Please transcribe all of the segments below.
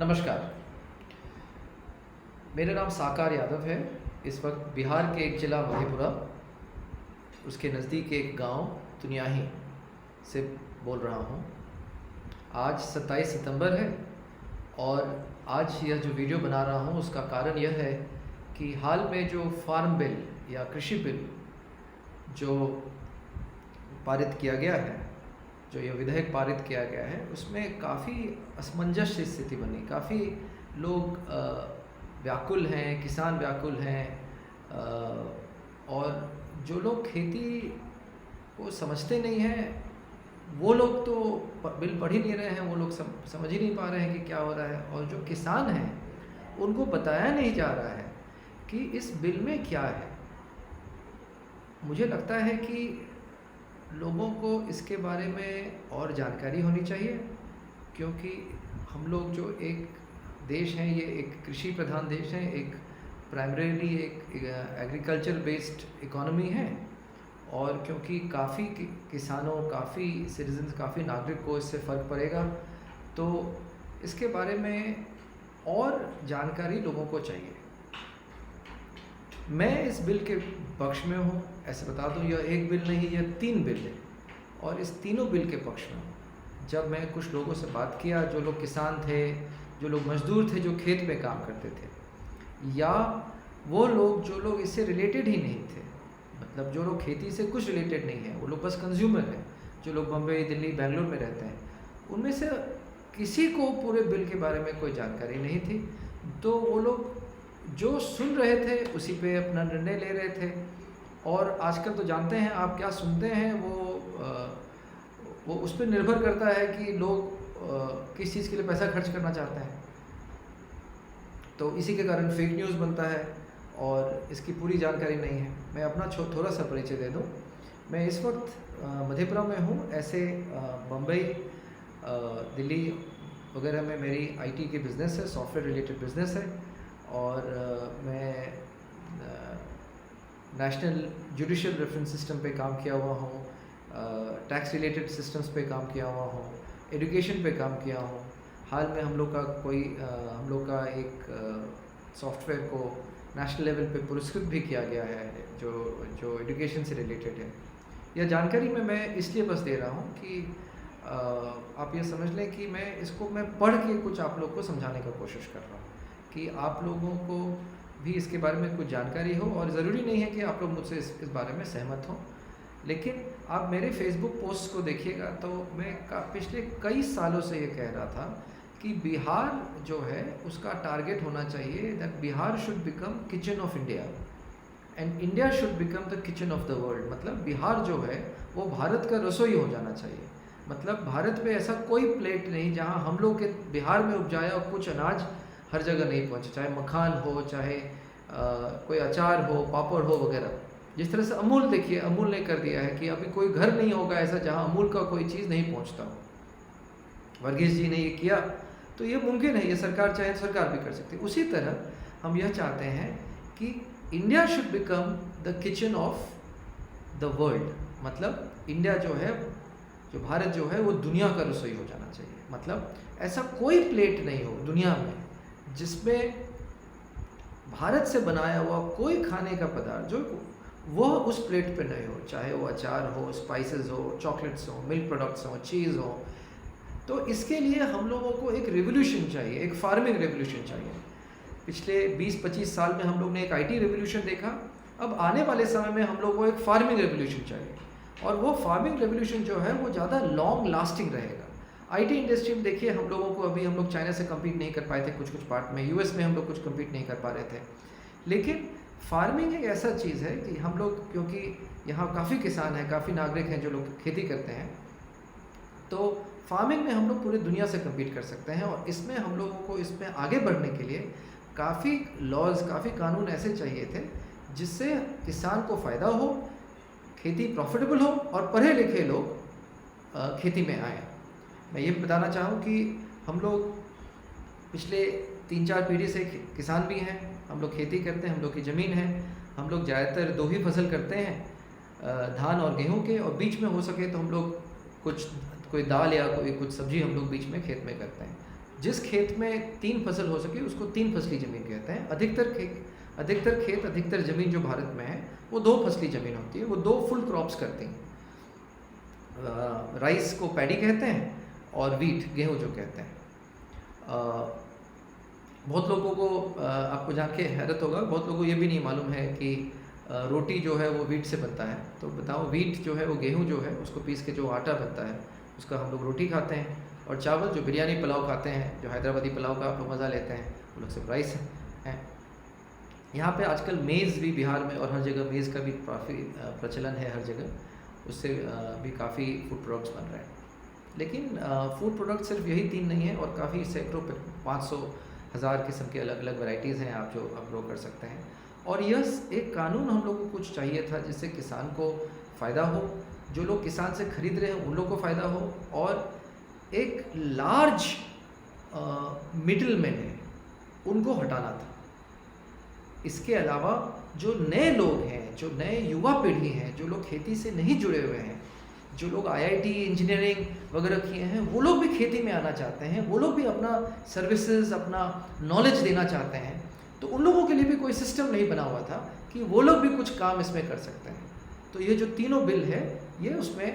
नमस्कार। मेरा नाम साकार यादव है। इस वक्त बिहार के एक ज़िला मधेपुरा, उसके नज़दीक एक गांव तुनियाही से बोल रहा हूं। आज 27 सितंबर है और आज यह जो वीडियो बना रहा हूं उसका कारण यह है कि हाल में जो फार्म बिल या कृषि बिल जो पारित किया गया है, जो यह विधेयक पारित किया गया है, उसमें काफ़ी असमंजस स्थिति बनी। काफ़ी लोग व्याकुल हैं, किसान व्याकुल हैं, और जो लोग खेती को समझते नहीं हैं वो लोग तो बिल पढ़ ही नहीं रहे हैं, वो लोग समझ ही नहीं पा रहे हैं कि क्या हो रहा है। और जो किसान हैं उनको बताया नहीं जा रहा है कि इस बिल में क्या है। मुझे लगता है कि लोगों को इसके बारे में और जानकारी होनी चाहिए, क्योंकि हम लोग जो एक देश हैं, ये एक कृषि प्रधान देश है, एक प्राइमरीली एक एग्रीकल्चर बेस्ड इकोनॉमी है। और क्योंकि काफ़ी किसानों, काफ़ी सिटीजन्स, काफ़ी नागरिक को इससे फ़र्क पड़ेगा, तो इसके बारे में और जानकारी लोगों को चाहिए। मैं इस बिल के पक्ष में हूँ। ऐसे बता दूँ, यह एक बिल नहीं, यह 3 बिल है और इस तीनों बिल के पक्ष में हूँ। जब मैं कुछ लोगों से बात किया, जो लोग किसान थे, जो लोग मजदूर थे, जो खेत में काम करते थे, या वो लोग जो लोग इससे रिलेटेड ही नहीं थे, मतलब जो लोग खेती से कुछ रिलेटेड नहीं है, वो लोग बस कंज्यूमर हैं, जो लोग बम्बई, दिल्ली, बेंगलोर में रहते हैं, उनमें से किसी को पूरे बिल के बारे में कोई जानकारी नहीं थी। तो वो लोग जो सुन रहे थे उसी पे अपना निर्णय ले रहे थे। और आजकल तो जानते हैं आप, क्या सुनते हैं वो उस पर निर्भर करता है कि लोग किस चीज़ के लिए पैसा खर्च करना चाहते हैं। तो इसी के कारण फेक न्यूज़ बनता है और इसकी पूरी जानकारी नहीं है। मैं अपना थोड़ा सा परिचय दे दूं। मैं इस वक्त मधेपुरा में हूं। ऐसे बम्बई, दिल्ली वगैरह में मेरी आईटी के बिज़नेस है, सॉफ्टवेयर रिलेटेड बिज़नेस है। और मैं नेशनल जुडिशियल रेफरेंस सिस्टम पे काम किया हुआ हूँ, टैक्स रिलेटेड सिस्टम्स पे काम किया हुआ हूँ, एजुकेशन पे काम किया हूँ। हाल में हम लोग का एक सॉफ्टवेयर को नेशनल लेवल पे पुरस्कृत भी किया गया है, जो एजुकेशन से रिलेटेड है। यह जानकारी मैं इसलिए बस दे रहा हूँ कि आप ये समझ लें कि मैं पढ़ के कुछ आप लोग को समझाने का कोशिश कर रहा हूँ कि आप लोगों को भी इसके बारे में कुछ जानकारी हो। और ज़रूरी नहीं है कि आप लोग मुझसे इस बारे में सहमत हों, लेकिन आप मेरे फेसबुक पोस्ट को देखिएगा तो मैं पिछले कई सालों से ये कह रहा था कि बिहार जो है उसका टारगेट होना चाहिए that Bihar should become kitchen of India and India should become the kitchen of the world. मतलब बिहार जो है वो भारत का रसोई हो जाना चाहिए। मतलब भारत में ऐसा कोई प्लेट नहीं जहाँ हम लोग के बिहार में उपजाया और कुछ अनाज हर जगह नहीं पहुँचे, चाहे मखान हो, चाहे कोई अचार हो, पापड़ हो वगैरह। जिस तरह से अमूल, देखिए अमूल ने कर दिया है कि अभी कोई घर नहीं होगा ऐसा जहाँ अमूल का कोई चीज़ नहीं पहुँचता हो। वर्गीस जी ने ये किया, तो ये मुमकिन है, ये सरकार चाहे तो सरकार भी कर सकती है। उसी तरह हम यह चाहते हैं कि India should become the kitchen of the world. मतलब इंडिया जो है, जो भारत जो है, वो दुनिया का रसोई हो जाना चाहिए। मतलब ऐसा कोई प्लेट नहीं हो दुनिया में जिसमें भारत से बनाया हुआ कोई खाने का पदार्थ जो वो उस प्लेट पे नहीं हो, चाहे वो अचार हो, स्पाइसेस हो, चॉकलेट्स हो, मिल्क प्रोडक्ट्स हो, चीज़ हो। तो इसके लिए हम लोगों को एक रिवोल्यूशन चाहिए, एक फार्मिंग रिवोल्यूशन चाहिए। पिछले 20-25 साल में हम लोग ने एक आईटी रिवोल्यूशन देखा, अब आने वाले समय में हम लोग को एक फार्मिंग रिवोल्यूशन चाहिए। और वो फार्मिंग रिवोल्यूशन जो है वो ज़्यादा लॉन्ग लास्टिंग रहेगा। आईटी इंडस्ट्री में देखिए, हम लोगों को अभी, हम लोग चाइना से कम्पीट नहीं कर पाए थे कुछ पार्ट में, यूएस में हम लोग कुछ कम्पीट नहीं कर पा रहे थे। लेकिन फार्मिंग एक ऐसा चीज़ है कि हम लोग, क्योंकि यहाँ काफ़ी किसान हैं, काफ़ी नागरिक हैं जो लोग खेती करते हैं, तो फार्मिंग में हम लोग पूरी दुनिया से कम्पीट कर सकते हैं। और इसमें हम लोगों को इसमें आगे बढ़ने के लिए काफ़ी लॉज, काफ़ी कानून ऐसे चाहिए थे जिससे किसान को फ़ायदा हो, खेती प्रॉफिटेबल हो और पढ़े लिखे लोग खेती में आएँ। मैं ये बताना चाहूँ कि हम लोग पिछले 3-4 पीढ़ी से किसान भी हैं, हम लोग खेती करते हैं, हम लोग की ज़मीन है, हम लोग ज़्यादातर 2 ही फसल करते हैं, धान और गेहूं के, और बीच में हो सके तो हम लोग कोई दाल या कुछ सब्जी हम लोग बीच में खेत में करते हैं। जिस खेत में 3 फसल हो सके उसको 3 फसली ज़मीन कहते हैं। अधिकतर खेत, अधिकतर ज़मीन जो भारत में है वो 2 फसली ज़मीन होती है, वो 2 फुल क्रॉप्स करती हैं। राइस को पैडी कहते हैं और वीट, गेहूँ जो कहते हैं। बहुत लोगों को आपको जान के हैरत होगा, बहुत लोगों को ये भी नहीं मालूम है कि रोटी जो है वो वीट से बनता है। तो बताओ, वीट जो है वो गेहूँ जो है उसको पीस के जो आटा बनता है उसका हम लोग रोटी खाते हैं, और चावल जो बिरयानी पुलाव खाते हैं, जो हैदराबादी पुलाव का आप लोग मज़ा लेते हैं, वो लोग सिर्फ राइस है। यहाँ पे आजकल मेज़ भी बिहार में और हर जगह मेज़ का भी काफ़ी प्रचलन है हर जगह, उससे भी काफ़ी फूड प्रोडक्ट्स बन रहे हैं। लेकिन फूड प्रोडक्ट सिर्फ यही 3 नहीं है, और काफ़ी सैकड़ों 500,000 किस्म के अलग अलग वैरायटीज़ हैं आप जो आप ग्रो कर सकते हैं। और यह एक कानून हम लोग को कुछ चाहिए था जिससे किसान को फ़ायदा हो, जो लोग किसान से खरीद रहे हैं उन लोग को फ़ायदा हो, और एक लार्ज मिडिल मैन है उनको हटाना था। इसके अलावा जो नए लोग हैं, जो नए युवा पीढ़ी हैं, जो लोग खेती से नहीं जुड़े हुए हैं, जो लोग IIT इंजीनियरिंग वगैरह किए हैं, वो लोग भी खेती में आना चाहते हैं, वो लोग भी अपना सर्विसेज, अपना नॉलेज देना चाहते हैं, तो उन लोगों के लिए भी कोई सिस्टम नहीं बना हुआ था कि वो लोग भी कुछ काम इसमें कर सकते हैं। तो ये जो तीनों बिल है ये उसमें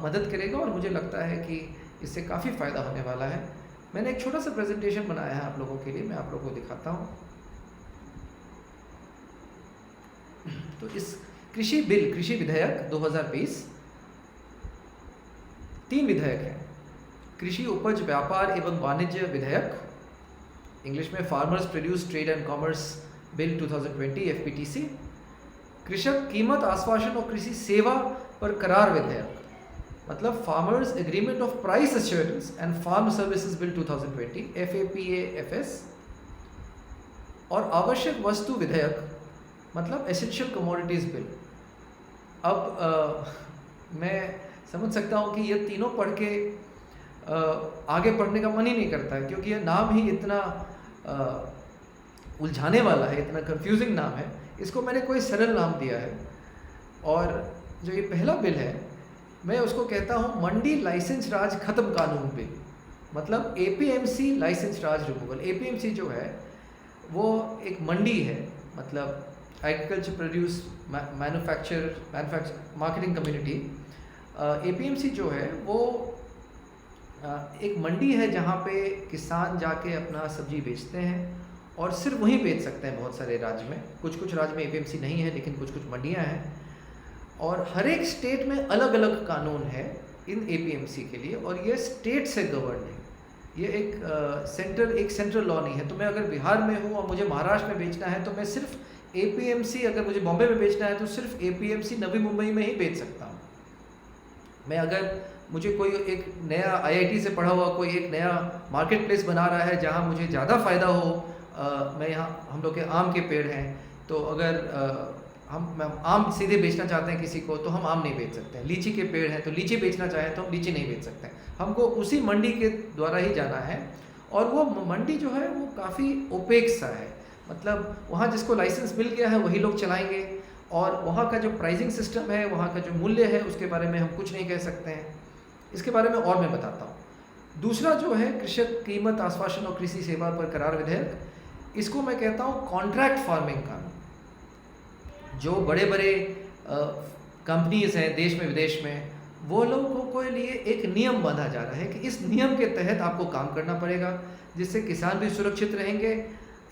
मदद करेगा, और मुझे लगता है कि इससे काफ़ी फ़ायदा होने वाला है। मैंने एक छोटा सा प्रेजेंटेशन बनाया है आप लोगों के लिए, मैं आप लोगों को दिखाता हूँ। तो इस कृषि विधेयक 2020, 3 विधेयक हैं। कृषि उपज व्यापार एवं वाणिज्य विधेयक, इंग्लिश में farmers produce trade and commerce bill 2020 FPTC, कृषक कीमत आश्वासन और कृषि सेवा पर करार विधेयक, मतलब farmers agreement of price assurance and farm services bill 2020 FAPA-FS, और आवश्यक वस्तु विधेयक, मतलब एसेंशियल कमोडिटीज़ बिल। अब मैं समझ सकता हूँ कि ये तीनों पढ़ के आगे पढ़ने का मन ही नहीं करता है, क्योंकि ये नाम ही इतना उलझाने वाला है, इतना कंफ्यूजिंग नाम है। इसको मैंने कोई सरल नाम दिया है, और जो ये पहला बिल है मैं उसको कहता हूँ मंडी लाइसेंस राज खत्म कानून बिल, मतलब APMC लाइसेंस राज रिमूवल। APMC जो है वो एक मंडी है, मतलब agriculture produce manufacture marketing community. APMC जो है वो एक मंडी है जहाँ पे किसान जाके अपना सब्जी बेचते हैं, और सिर्फ वहीं बेच सकते हैं बहुत सारे राज्य में। कुछ राज्य में APMC नहीं है, लेकिन कुछ मंडियाँ हैं, और हर एक स्टेट में अलग अलग कानून है इन APMC के लिए, और ये स्टेट से गवर्न है। ये एक सेंट्रल लॉ नहीं है। तो मैं अगर बिहार में हूँ और मुझे महाराष्ट्र में बेचना है, तो मैं सिर्फ APMC, अगर मुझे बॉम्बे में बेचना है तो सिर्फ APMC नवी मुंबई में ही बेच सकता हूँ। मैं अगर मुझे कोई एक नया IIT से पढ़ा हुआ कोई एक नया मार्केट प्लेस बना रहा है जहाँ मुझे ज़्यादा फ़ायदा हो, मैं यहाँ, हम लोग के आम के पेड़ हैं, तो अगर हम आम सीधे बेचना चाहते हैं किसी को, तो हम आम नहीं बेच सकते हैं। लीची के पेड़ हैं तो लीची बेचना चाहें तो हम लीची नहीं बेच सकते हैं, हमको उसी मंडी के द्वारा ही जाना है। और वो मंडी जो है वो काफ़ी ओपेक सा है, मतलब वहाँ जिसको लाइसेंस मिल गया है वही लोग चलाएंगे, और वहाँ का जो प्राइसिंग सिस्टम है, वहाँ का जो मूल्य है, उसके बारे में हम कुछ नहीं कह सकते हैं। इसके बारे में और मैं बताता हूँ। दूसरा जो है कृषक कीमत आश्वासन और कृषि सेवा पर करार विधेयक, इसको मैं कहता हूँ कॉन्ट्रैक्ट फार्मिंग कानून। जो बड़े बड़े कंपनीज हैं देश में विदेश में, वो लोगों के लिए एक नियम बांधा जा रहा है कि इस नियम के तहत आपको काम करना पड़ेगा, जिससे किसान भी सुरक्षित रहेंगे,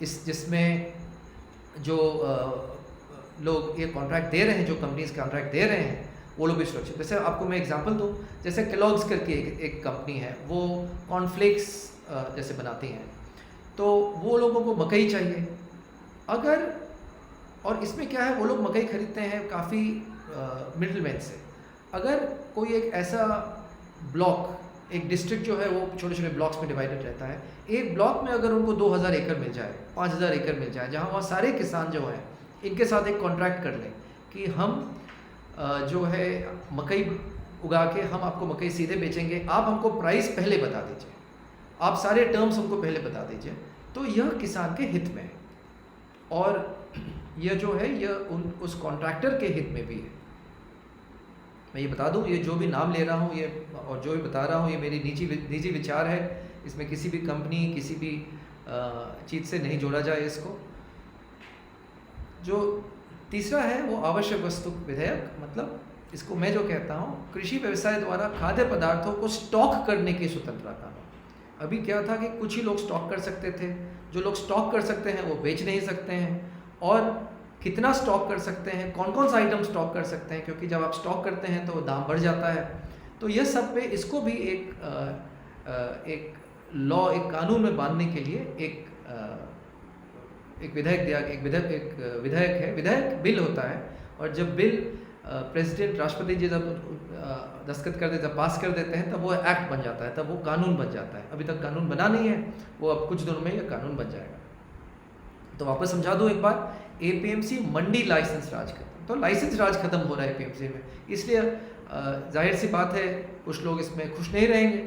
जिसमें जो लोग ये कॉन्ट्रैक्ट दे रहे हैं, जो कंपनीज कॉन्ट्रैक्ट दे रहे हैं, वो लोग भी सुरक्षित। जैसे आपको मैं एग्जांपल दूं, जैसे केलॉग्स करके एक कंपनी है, वो कॉर्नफ्लेक्स जैसे बनाती हैं, तो वो लोगों को मकई चाहिए अगर, और इसमें क्या है, वो लोग मकई खरीदते हैं काफ़ी मिडलमैन से। अगर कोई एक ऐसा ब्लॉक, एक डिस्ट्रिक्ट जो है वो छोटे छोटे ब्लॉक्स में डिवाइडेड रहता है, एक ब्लॉक में अगर उनको 2000 एकड़ मिल जाए, 5000 एकड़ मिल जाए, जहाँ वहाँ सारे किसान जो हैं इनके साथ एक कॉन्ट्रैक्ट कर लें कि हम जो है मकई उगा के हम आपको मकई सीधे बेचेंगे, आप हमको प्राइस पहले बता दीजिए, आप सारे टर्म्स हमको पहले बता दीजिए, तो यह किसान के हित में है, और यह जो है यह उस कॉन्ट्रैक्टर के हित में भी है। मैं ये बता दूं, ये जो भी नाम ले रहा हूँ ये और जो भी बता रहा हूँ, ये मेरी निजी विचार है, इसमें किसी भी कंपनी, किसी भी चीज़ से नहीं जोड़ा जाए इसको। जो तीसरा है वो आवश्यक वस्तु विधेयक, मतलब इसको मैं जो कहता हूँ, कृषि व्यवसाय द्वारा खाद्य पदार्थों को स्टॉक करने की स्वतंत्रता कानून। अभी क्या था कि कुछ ही लोग स्टॉक कर सकते थे, जो लोग स्टॉक कर सकते हैं वो बेच नहीं सकते हैं, और कितना स्टॉक कर सकते हैं, कौन कौन सा आइटम स्टॉक कर सकते हैं, क्योंकि जब आप स्टॉक करते हैं तो दाम बढ़ जाता है। तो यह सब पे इसको भी एक लॉ, एक कानून में बांधने के लिए एक विधेयक दिया, एक विधेयक है, विधेयक बिल होता है। और जब बिल प्रेसिडेंट, राष्ट्रपति जी जब दस्तखत कर देते, पास कर देते हैं, तब वो एक्ट बन जाता है, तब वो कानून बन जाता है। अभी तक कानून बना नहीं है, वो अब कुछ दिनों में ये कानून बन जाएगा। तो वापस समझा दूं एक बार, एपीएमसी मंडी लाइसेंस राज खत्म, तो लाइसेंस राज खत्म हो रहा है एपीएमसी में। इसलिए जाहिर सी बात है कुछ लोग इसमें खुश नहीं रहेंगे,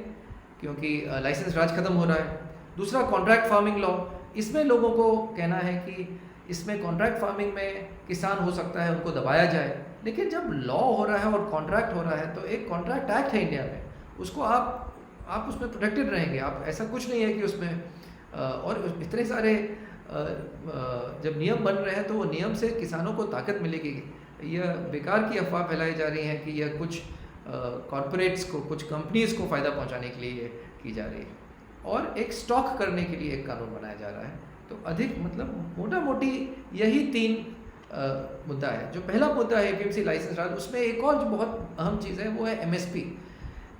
क्योंकि लाइसेंस राज खत्म हो रहा है। दूसरा, कॉन्ट्रैक्ट फार्मिंग लॉ, इसमें लोगों को कहना है कि इसमें कॉन्ट्रैक्ट फार्मिंग में किसान हो सकता है उनको दबाया जाए, लेकिन जब लॉ हो रहा है और कॉन्ट्रैक्ट हो रहा है, तो एक कॉन्ट्रैक्ट एक्ट है इंडिया में, उसको आप उसमें प्रोटेक्टेड रहेंगे। आप, ऐसा कुछ नहीं है कि उसमें और इतने सारे जब नियम बन रहे हैं तो वो नियम से किसानों को ताकत मिलेगी। यह बेकार की अफवाह फैलाई जा रही है कि यह कुछ कॉरपोरेट्स को, कुछ कंपनीज़ को फ़ायदा पहुंचाने के लिए की जा रही है, और एक स्टॉक करने के लिए एक कानून बनाया जा रहा है। तो अधिक, मतलब मोटा मोटी यही 3 मुद्दा है। जो पहला मुद्दा है एपीएमसी लाइसेंस राज, उसमें एक और जो बहुत अहम चीज़ है वो है एमएसपी,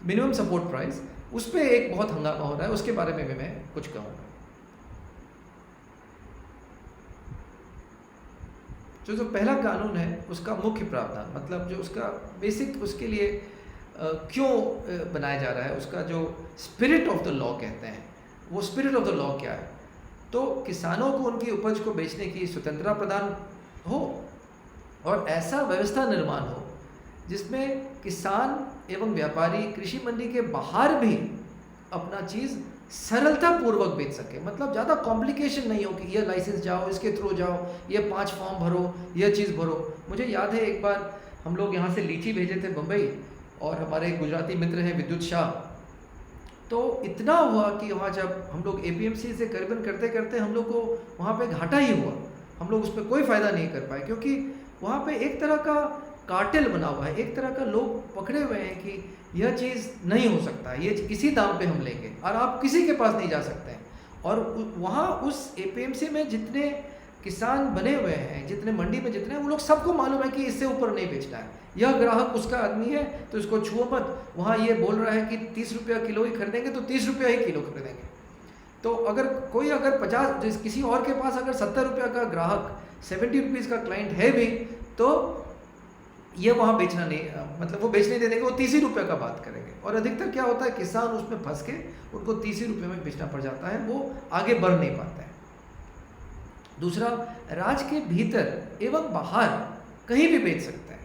मिनिमम सपोर्ट प्राइस। उस पर एक बहुत हंगामा हो रहा है, उसके बारे में भी मैं कुछ कहूँगा। जो पहला कानून है उसका मुख्य प्रावधान, मतलब जो उसका बेसिक, उसके लिए क्यों बनाया जा रहा है, उसका जो स्पिरिट ऑफ द लॉ कहते हैं, वो स्पिरिट ऑफ द लॉ क्या है। तो किसानों को उनकी उपज को बेचने की स्वतंत्रता प्रदान हो, और ऐसा व्यवस्था निर्माण हो जिसमें किसान एवं व्यापारी कृषि मंडी के बाहर भी अपना चीज़ सरलता पूर्वक बेच सके। मतलब ज़्यादा कॉम्प्लिकेशन नहीं हो कि ये लाइसेंस जाओ, इसके थ्रू जाओ, ये 5 फॉर्म भरो, यह चीज़ भरो। मुझे याद है एक बार हम लोग यहाँ से लीची भेजे थे बम्बई, और हमारे गुजराती मित्र हैं विद्युत शाह, तो इतना हुआ कि वहाँ जब हम लोग एपीएमसी से करीबन करते करते हम लोग को वहाँ पे घाटा ही हुआ। हम लोग उस पर कोई फ़ायदा नहीं कर पाए, क्योंकि वहाँ पे एक तरह का कार्टेल बना हुआ है, एक तरह का लोग पकड़े हुए हैं कि यह चीज़ नहीं हो सकता, ये इसी दाम पे हम लेंगे, और आप किसी के पास नहीं जा सकते हैं। और वहाँ उस एपीएमसी में जितने किसान बने हुए हैं, जितने मंडी में जितने, वो लोग सबको मालूम है कि इससे ऊपर नहीं बेचना है। यह ग्राहक उसका आदमी है तो इसको छुओ मत। वहाँ ये बोल रहा है कि 30 रुपया किलो ही खरीदेंगे तो 30 रुपया ही किलो खरीदेंगे। तो अगर कोई, अगर 50, किसी और के पास अगर 70 रुपया का ग्राहक, 70 रुपीज़ का क्लाइंट है भी, तो ये वहाँ बेचना नहीं, मतलब वो बेचने दे देंगे, वो 30 ही रुपये का बात करेंगे। और अधिकतर क्या होता है, किसान उसमें फंस के उनको 30 ही रुपये में बेचना पड़ जाता है, वो आगे बढ़ नहीं पाता है। दूसरा, राज्य के भीतर एवं बाहर कहीं भी बेच सकते हैं,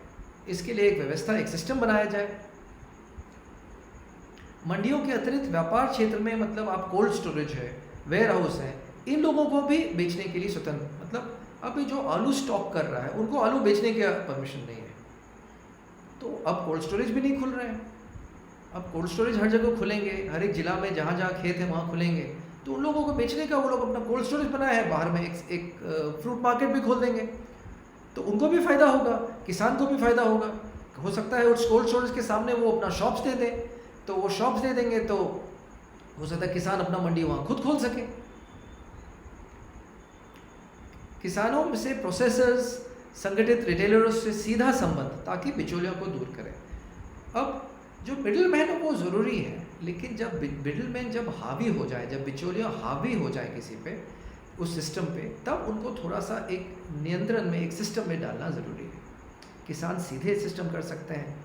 इसके लिए एक व्यवस्था, एक सिस्टम बनाया जाए। मंडियों के अतिरिक्त व्यापार क्षेत्र में, मतलब आप कोल्ड स्टोरेज है, वेयर हाउस है, इन लोगों को भी बेचने के लिए स्वतंत्र, मतलब अभी जो आलू स्टॉक कर रहा है उनको आलू बेचने की परमिशन नहीं है। तो अब कोल्ड स्टोरेज भी नहीं खुल रहे हैं। अब कोल्ड स्टोरेज हर जगह खुलेंगे, हर एक जिला में जहाँ जहाँ खेत है वहाँ खुलेंगे, तो उन लोगों को बेचने का, वो लोग अपना कोल्ड स्टोरेज बनाया है, बाहर में एक फ्रूट मार्केट भी खोल देंगे, तो उनको भी फ़ायदा होगा, किसान को भी फ़ायदा होगा। हो सकता है उस कोल्ड स्टोरेज के सामने वो अपना शॉप्स दे दें, तो वो शॉप्स दे देंगे तो हो सकता है किसान अपना मंडी वहाँ खुद खोल सके। किसानों से प्रोसेसर्स, संगठित रिटेलरों से सीधा संबंध, ताकि बिचौलियों को दूर करें। अब जो मिडिल मैन है वो ज़रूरी है, लेकिन जब मिडिल मैन जब हावी हो जाए, जब बिचौलिया हावी हो जाए किसी पे, उस सिस्टम पे, तब उनको थोड़ा सा एक नियंत्रण में, एक सिस्टम में डालना ज़रूरी है। किसान सीधे सिस्टम कर सकते हैं,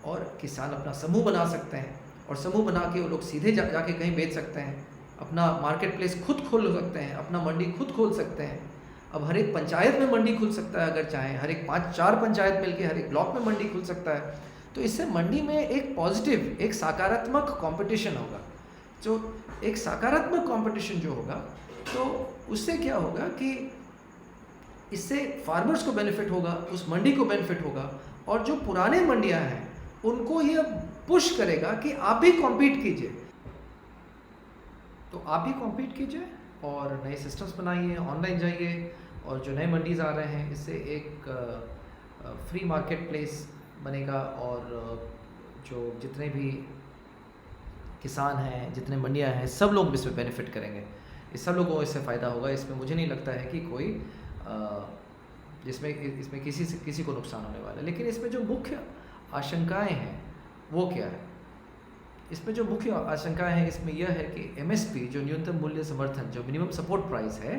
और किसान अपना समूह बना सकते हैं, और समूह बना के वो लोग सीधे जाके कहीं बेच सकते हैं, अपना मार्केट प्लेस खुद खोल सकते हैं, अपना मंडी खुद खोल सकते हैं। अब हर एक पंचायत में मंडी खुल सकता है, अगर चाहें, हर एक 5-4 पंचायत मिलके हर एक ब्लॉक में मंडी खुल सकता है। तो इससे मंडी में एक पॉजिटिव, एक सकारात्मक कंपटीशन होगा। जो एक सकारात्मक कंपटीशन जो होगा, तो उससे क्या होगा कि इससे फार्मर्स को बेनिफिट होगा, उस मंडी को बेनिफिट होगा, और जो पुराने मंडियां हैं उनको ये पुश करेगा कि आप भी कॉम्पीट कीजिए। तो आप भी कॉम्पीट कीजिए और नए सिस्टम्स बनाइए, ऑनलाइन जाइए, और जो नए मंडीज़ आ रहे हैं इससे एक फ्री मार्केट प्लेस बनेगा, और जो जितने भी किसान हैं, जितने मंडियाँ हैं, सब लोग इसमें बेनिफिट करेंगे। इस सब लोगों को इससे फ़ायदा होगा। इसमें मुझे नहीं लगता है कि कोई जिसमें इसमें किसी को नुकसान होने वाला है। लेकिन इसमें जो मुख्य आशंकाएं हैं वो क्या है? इसमें जो मुख्य आशंकाएं हैं इसमें यह है कि एमएसपी, जो न्यूनतम मूल्य समर्थन, जो मिनिमम सपोर्ट प्राइस है,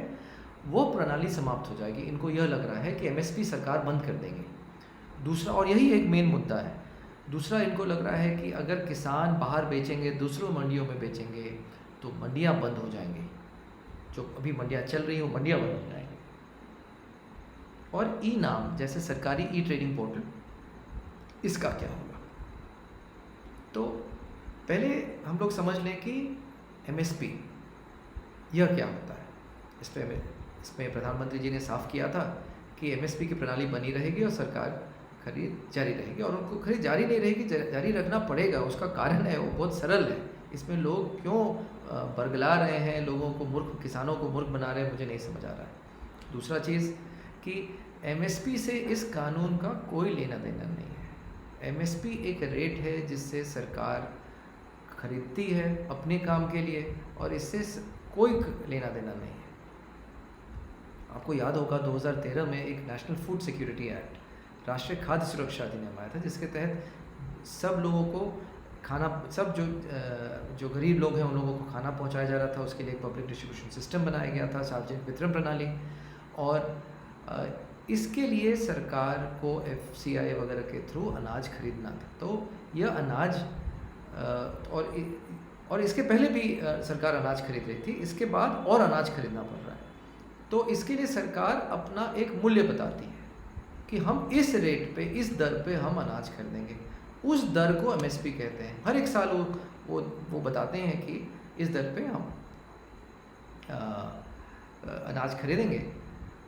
वो प्रणाली समाप्त हो जाएगी। इनको यह लग रहा है कि एमएसपी सरकार बंद कर देंगे। दूसरा, और यही एक मेन मुद्दा है, दूसरा इनको लग रहा है कि अगर किसान बाहर बेचेंगे, दूसरों मंडियों में बेचेंगे, तो मंडियां बंद हो जाएंगी। जो अभी मंडियां चल रही हो, मंडियां बंद हो जाएंगी। और ई नाम जैसे सरकारी ई ट्रेडिंग पोर्टल, इसका क्या होगा? तो पहले हम लोग समझ लें कि एमएसपी यह क्या होता है। इसमें प्रधानमंत्री जी ने साफ किया था कि एमएसपी की प्रणाली बनी रहेगी और सरकार खरीद जारी रहेगी, और उनको खरीद जारी नहीं रहेगी, जारी रखना पड़ेगा। उसका कारण है वो बहुत सरल है। इसमें लोग क्यों बरगला रहे हैं, लोगों को मूर्ख, किसानों को मूर्ख बना रहे हैं, मुझे नहीं समझ आ रहा है। दूसरा चीज़ कि एमएसपी से इस कानून का कोई लेना देना नहीं है। एमएसपी एक रेट है जिससे सरकार खरीदती है अपने काम के लिए, और इससे कोई लेना देना नहीं है। आपको याद होगा 2013 में एक नेशनल फूड सिक्योरिटी एक्ट, राष्ट्रीय खाद्य सुरक्षा अधिनियम आया था, जिसके तहत सब लोगों को खाना, सब जो गरीब लोग हैं उन लोगों को खाना पहुंचाया जा रहा था। उसके लिए एक पब्लिक डिस्ट्रीब्यूशन सिस्टम बनाया गया था, सार्वजनिक वितरण प्रणाली, और इसके लिए सरकार को एफसीआई वगैरह के थ्रू अनाज खरीदना था। तो यह अनाज, और इसके पहले भी सरकार अनाज खरीद रही थी, इसके बाद और अनाज खरीदना पड़ रहा है। तो इसके लिए सरकार अपना एक मूल्य बताती है कि हम इस रेट पे, इस दर पे हम अनाज खरीदेंगे। उस दर को एमएसपी कहते हैं। हर एक साल वो बताते हैं कि इस दर पे हम अनाज खरीदेंगे,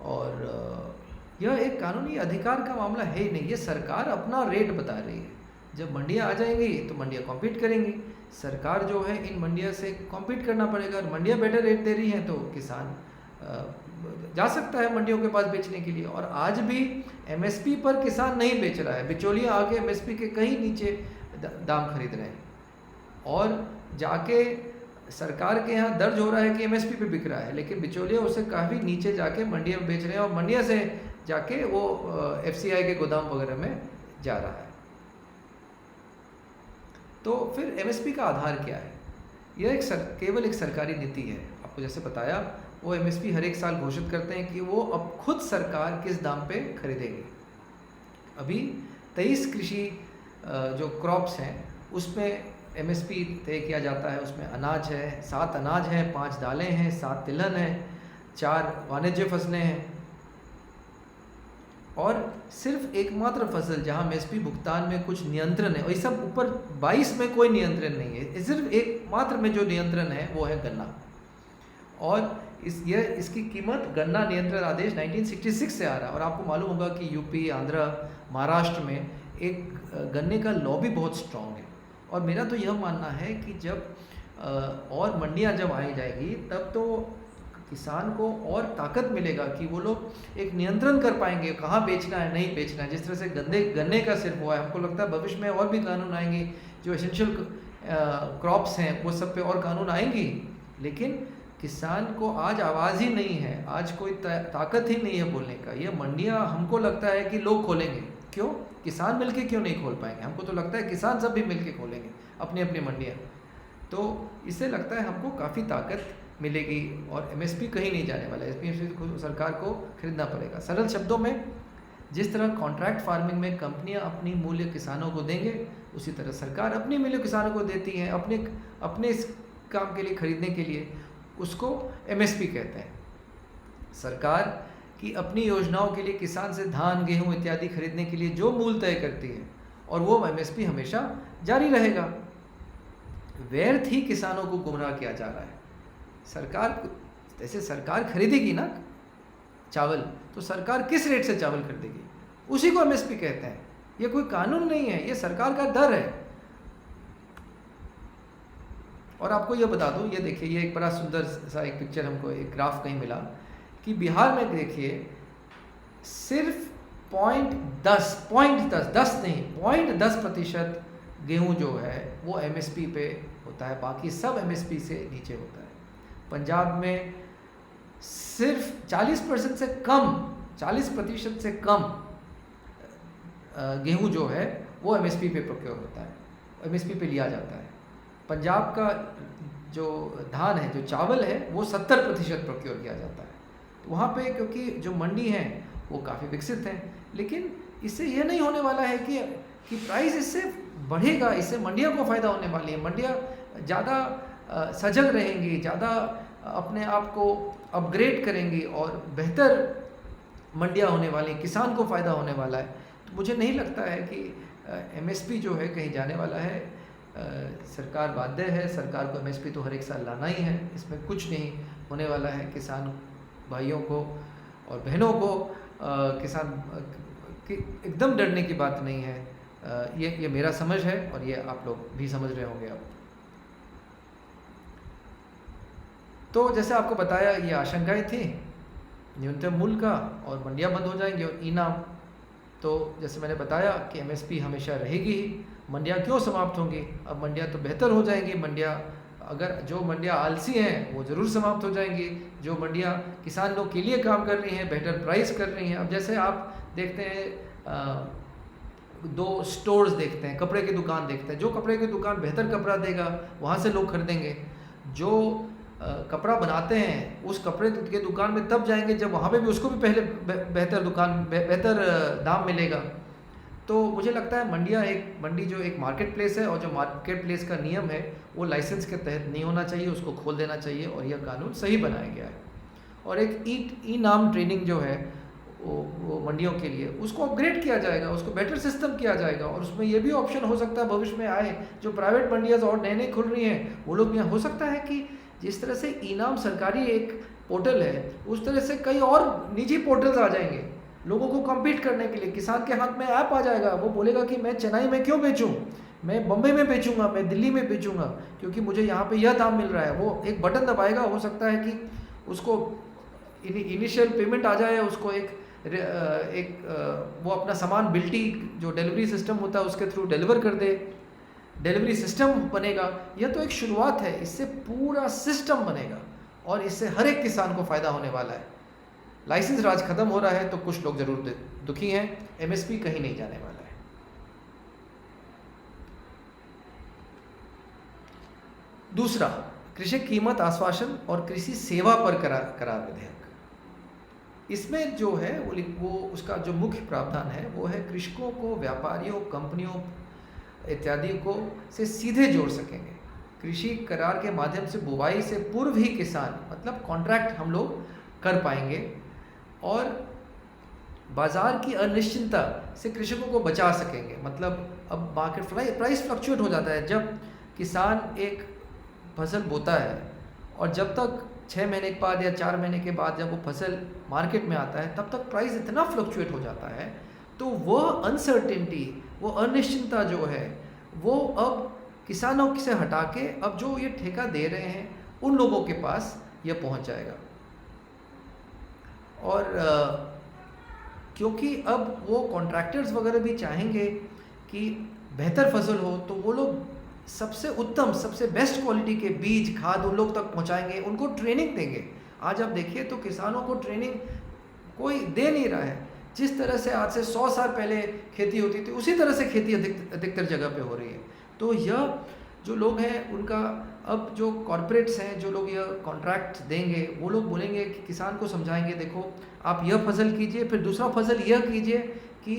और यह एक कानूनी अधिकार का मामला है ही नहीं, ये सरकार अपना रेट बता रही है। जब मंडियाँ आ जाएंगी तो मंडियाँ कॉम्पीट करेंगी, सरकार जो है इन मंडियों से कॉम्पीट करना पड़ेगा। और मंडियाँ बेटर रेट दे रही हैं तो किसान जा सकता है मंडियों के पास बेचने के लिए। और आज भी एमएसपी पर किसान नहीं बेच रहा है, बिचौलिया आके एमएसपी के कहीं नीचे दाम खरीद रहे हैं, और जाके सरकार के यहाँ दर्ज हो रहा है कि एमएसपी पे बिक रहा है, लेकिन बिचौलिया उससे काफ़ी नीचे जाके मंडियाँ में बेच रहे हैं, और मंडिया से जाके वो एफसीआई के गोदाम वगैरह में जा रहा है। तो फिर एमएसपी का आधार क्या है? यह केवल एक सरकारी नीति है। आपको जैसे बताया, वो एमएसपी हर एक साल घोषित करते हैं कि वो अब खुद सरकार किस दाम पे खरीदेगी। अभी 23 कृषि जो क्रॉप्स हैं उसमें एमएसपी तय किया जाता है। उसमें अनाज है, 7 अनाज हैं, 5 दालें हैं, 7 तिलहन हैं, 4 वाणिज्य फसलें हैं, और सिर्फ एकमात्र फसल जहां एमएसपी भुगतान में कुछ नियंत्रण है, और ये सब ऊपर 22 में कोई नियंत्रण नहीं है। सिर्फ एकमात्र में जो नियंत्रण है वो है गन्ना। और इसकी कीमत, गन्ना नियंत्रण आदेश 1966 से आ रहा है। और आपको मालूम होगा कि यूपी, आंध्र, महाराष्ट्र में एक गन्ने का लॉबी बहुत स्ट्रांग है। और मेरा तो यह मानना है कि जब और मंडियां जब आई जाएगी तब तो किसान को और ताकत मिलेगा कि वो लोग एक नियंत्रण कर पाएंगे कहाँ बेचना है, नहीं बेचना है। जिस तरह से गन्ने का सिर्फ हुआ है, हमको लगता है भविष्य में और भी कानून आएंगे, जो एसेंशियल क्रॉप्स हैं वो सब पे और कानून आएंगी। लेकिन किसान को आज आवाज़ ही नहीं है, आज कोई ताकत ही नहीं है बोलने का। ये मंडियाँ हमको लगता है कि लोग खोलेंगे, क्यों? किसान मिलके क्यों नहीं खोल पाएंगे? हमको तो लगता है किसान सब भी मिलके खोलेंगे अपनी अपनी मंडियाँ। तो इससे लगता है हमको काफ़ी ताकत मिलेगी, और एमएसपी कहीं नहीं जाने वाला है। एमएसपी सरकार को खरीदना पड़ेगा। सरल शब्दों में, जिस तरह कॉन्ट्रैक्ट फार्मिंग में कंपनियां अपनी मूल्य किसानों को देंगे, उसी तरह सरकार अपनी मूल्य किसानों को देती है अपने इस काम के लिए, खरीदने के लिए। उसको एमएसपी कहते हैं। सरकार की अपनी योजनाओं के लिए किसान से धान, गेहूं इत्यादि खरीदने के लिए जो मूल्य तय करती है, और वो एमएसपी हमेशा जारी रहेगा। व्यर्थ ही किसानों को गुमराह किया जा रहा है। सरकार खरीदेगी ना चावल, तो सरकार किस रेट से चावल खरीदेगी, उसी को एमएसपी कहते हैं। ये कोई कानून नहीं है, ये सरकार का डर है। और आपको ये बता दूँ, ये देखिए, ये एक बड़ा सुंदर सा एक पिक्चर हमको एक ग्राफ कहीं मिला कि बिहार में देखिए सिर्फ दस नहीं, 0.10% गेहूँ जो है वो MSP पे होता है, बाकी सब MSP से नीचे होता है। पंजाब में सिर्फ 40% से कम, 40% से कम गेहूँ जो है वो MSP पे प्रोक्योर होता है, MSP पे लिया जाता है। पंजाब का जो धान है, जो चावल है, वो 70% प्रोक्योर किया जाता है। तो वहाँ पे क्योंकि जो मंडी हैं वो काफ़ी विकसित हैं, लेकिन इससे यह नहीं होने वाला है कि प्राइस इससे बढ़ेगा, इससे मंडियों को फ़ायदा होने वाली है। मंडियाँ ज़्यादा सजग रहेंगी, ज़्यादा अपने आप को अपग्रेड करेंगी और बेहतर मंडियाँ होने वाली, किसान को फ़ायदा होने वाला है। तो मुझे नहीं लगता है कि MSP जो है कहीं जाने वाला है। सरकार बाध्य है, सरकार को MSP तो हर एक साल लाना ही है, इसमें कुछ नहीं होने वाला है। किसान भाइयों को और बहनों को किसान कि एकदम डरने की बात नहीं है। ये मेरा समझ है और ये आप लोग भी समझ रहे होंगे अब। तो जैसे आपको बताया, ये आशंकाएं थी न्यूनतम मूल्य का, और मंडियाँ बंद हो जाएंगी और इनाम। तो जैसे मैंने बताया कि MSP हमेशा रहेगी ही। मंडियाँ क्यों समाप्त होंगी? अब मंडियाँ तो बेहतर हो जाएंगी। मंडियाँ, अगर जो मंडियाँ आलसी हैं वो ज़रूर समाप्त हो जाएंगी। जो मंडियाँ किसानों के लिए काम कर रही हैं, बेहतर प्राइस कर रही हैं। अब जैसे आप देखते हैं, 2 स्टोर्स देखते हैं, कपड़े की दुकान देखते हैं। जो कपड़े की दुकान बेहतर कपड़ा देगा वहाँ से लोग खरीदेंगे। जो कपड़ा बनाते हैं उस कपड़े के दुकान में तब जाएंगे जब वहाँ पे भी उसको भी पहले बेहतर दाम मिलेगा। तो मुझे लगता है मंडी जो एक मार्केट प्लेस है, और जो मार्केट प्लेस का नियम है वो लाइसेंस के तहत नहीं होना चाहिए, उसको खोल देना चाहिए, और यह कानून सही बनाया गया है। और एक ई नाम ट्रेनिंग जो है वो मंडियों के लिए, उसको अपग्रेड किया जाएगा, उसको बेटर सिस्टम किया जाएगा। और उसमें ये भी ऑप्शन हो सकता है भविष्य में आए, जो प्राइवेट मंडियाँ और नए खुल रही हैं वो लोग, यहाँ हो सकता है कि जिस तरह से ई-नाम सरकारी एक पोर्टल है, उस तरह से कई और निजी पोर्टल्स आ जाएंगे लोगों को कम्पीट करने के लिए। किसान के हाथ में ऐप आ जाएगा, वो बोलेगा कि मैं चेन्नई में क्यों बेचूं, मैं बम्बई में बेचूंगा, मैं दिल्ली में बेचूंगा, क्योंकि मुझे यहाँ पे यह दाम मिल रहा है। वो एक बटन दबाएगा, हो सकता है कि उसको इनिशियल पेमेंट आ जाए, उसको वो अपना सामान बिल्टी जो डिलीवरी सिस्टम होता है उसके थ्रू डिलीवर कर दे, डिलीवरी सिस्टम बनेगा। यह तो एक शुरुआत है, इससे पूरा सिस्टम बनेगा और इससे हर एक किसान को फ़ायदा होने वाला है। लाइसेंस राज खत्म हो रहा है तो कुछ लोग ज़रूर दुखी हैं, MSP कहीं नहीं जाने वाला है। दूसरा, कृषि कीमत आश्वासन और कृषि सेवा पर करार विधेयक। इसमें जो है वो उसका जो मुख्य प्रावधान है वो है कृषकों को व्यापारियों, कंपनियों इत्यादि को से सीधे जोड़ सकेंगे। कृषि करार के माध्यम से बुवाई से पूर्व ही किसान, मतलब कॉन्ट्रैक्ट हम लोग कर पाएंगे, और बाज़ार की अनिश्चितता से कृषकों को बचा सकेंगे। मतलब अब मार्केट प्राइस फ्लक्चुएट हो जाता है। जब किसान एक फसल बोता है और जब तक 6 महीने के बाद या 4 महीने के बाद जब वो फसल मार्केट में आता है, तब तक प्राइस इतना फ्लक्चुएट हो जाता है, तो वह अनसर्टेनिटी, वो अनिश्चितता जो है, वो अब किसानों से हटा के अब जो ये ठेका दे रहे हैं उन लोगों के पास ये पहुंच जाएगा। और क्योंकि अब वो कॉन्ट्रैक्टर्स वगैरह भी चाहेंगे कि बेहतर फसल हो, तो वो लोग सबसे उत्तम, सबसे बेस्ट क्वालिटी के बीज, खाद उन लोग तक पहुंचाएंगे, उनको ट्रेनिंग देंगे। आज आप देखिए तो किसानों को ट्रेनिंग कोई दे नहीं रहा है। जिस तरह से आज से 100 साल पहले खेती होती थी, उसी तरह से खेती अधिकतर जगह पे हो रही है। तो यह जो लोग हैं उनका, अब जो कॉरपोरेट्स हैं, जो लोग यह कॉन्ट्रैक्ट देंगे, वो लोग बोलेंगे कि किसान को समझाएंगे, देखो आप यह फसल कीजिए, फिर दूसरा फसल यह कीजिए कि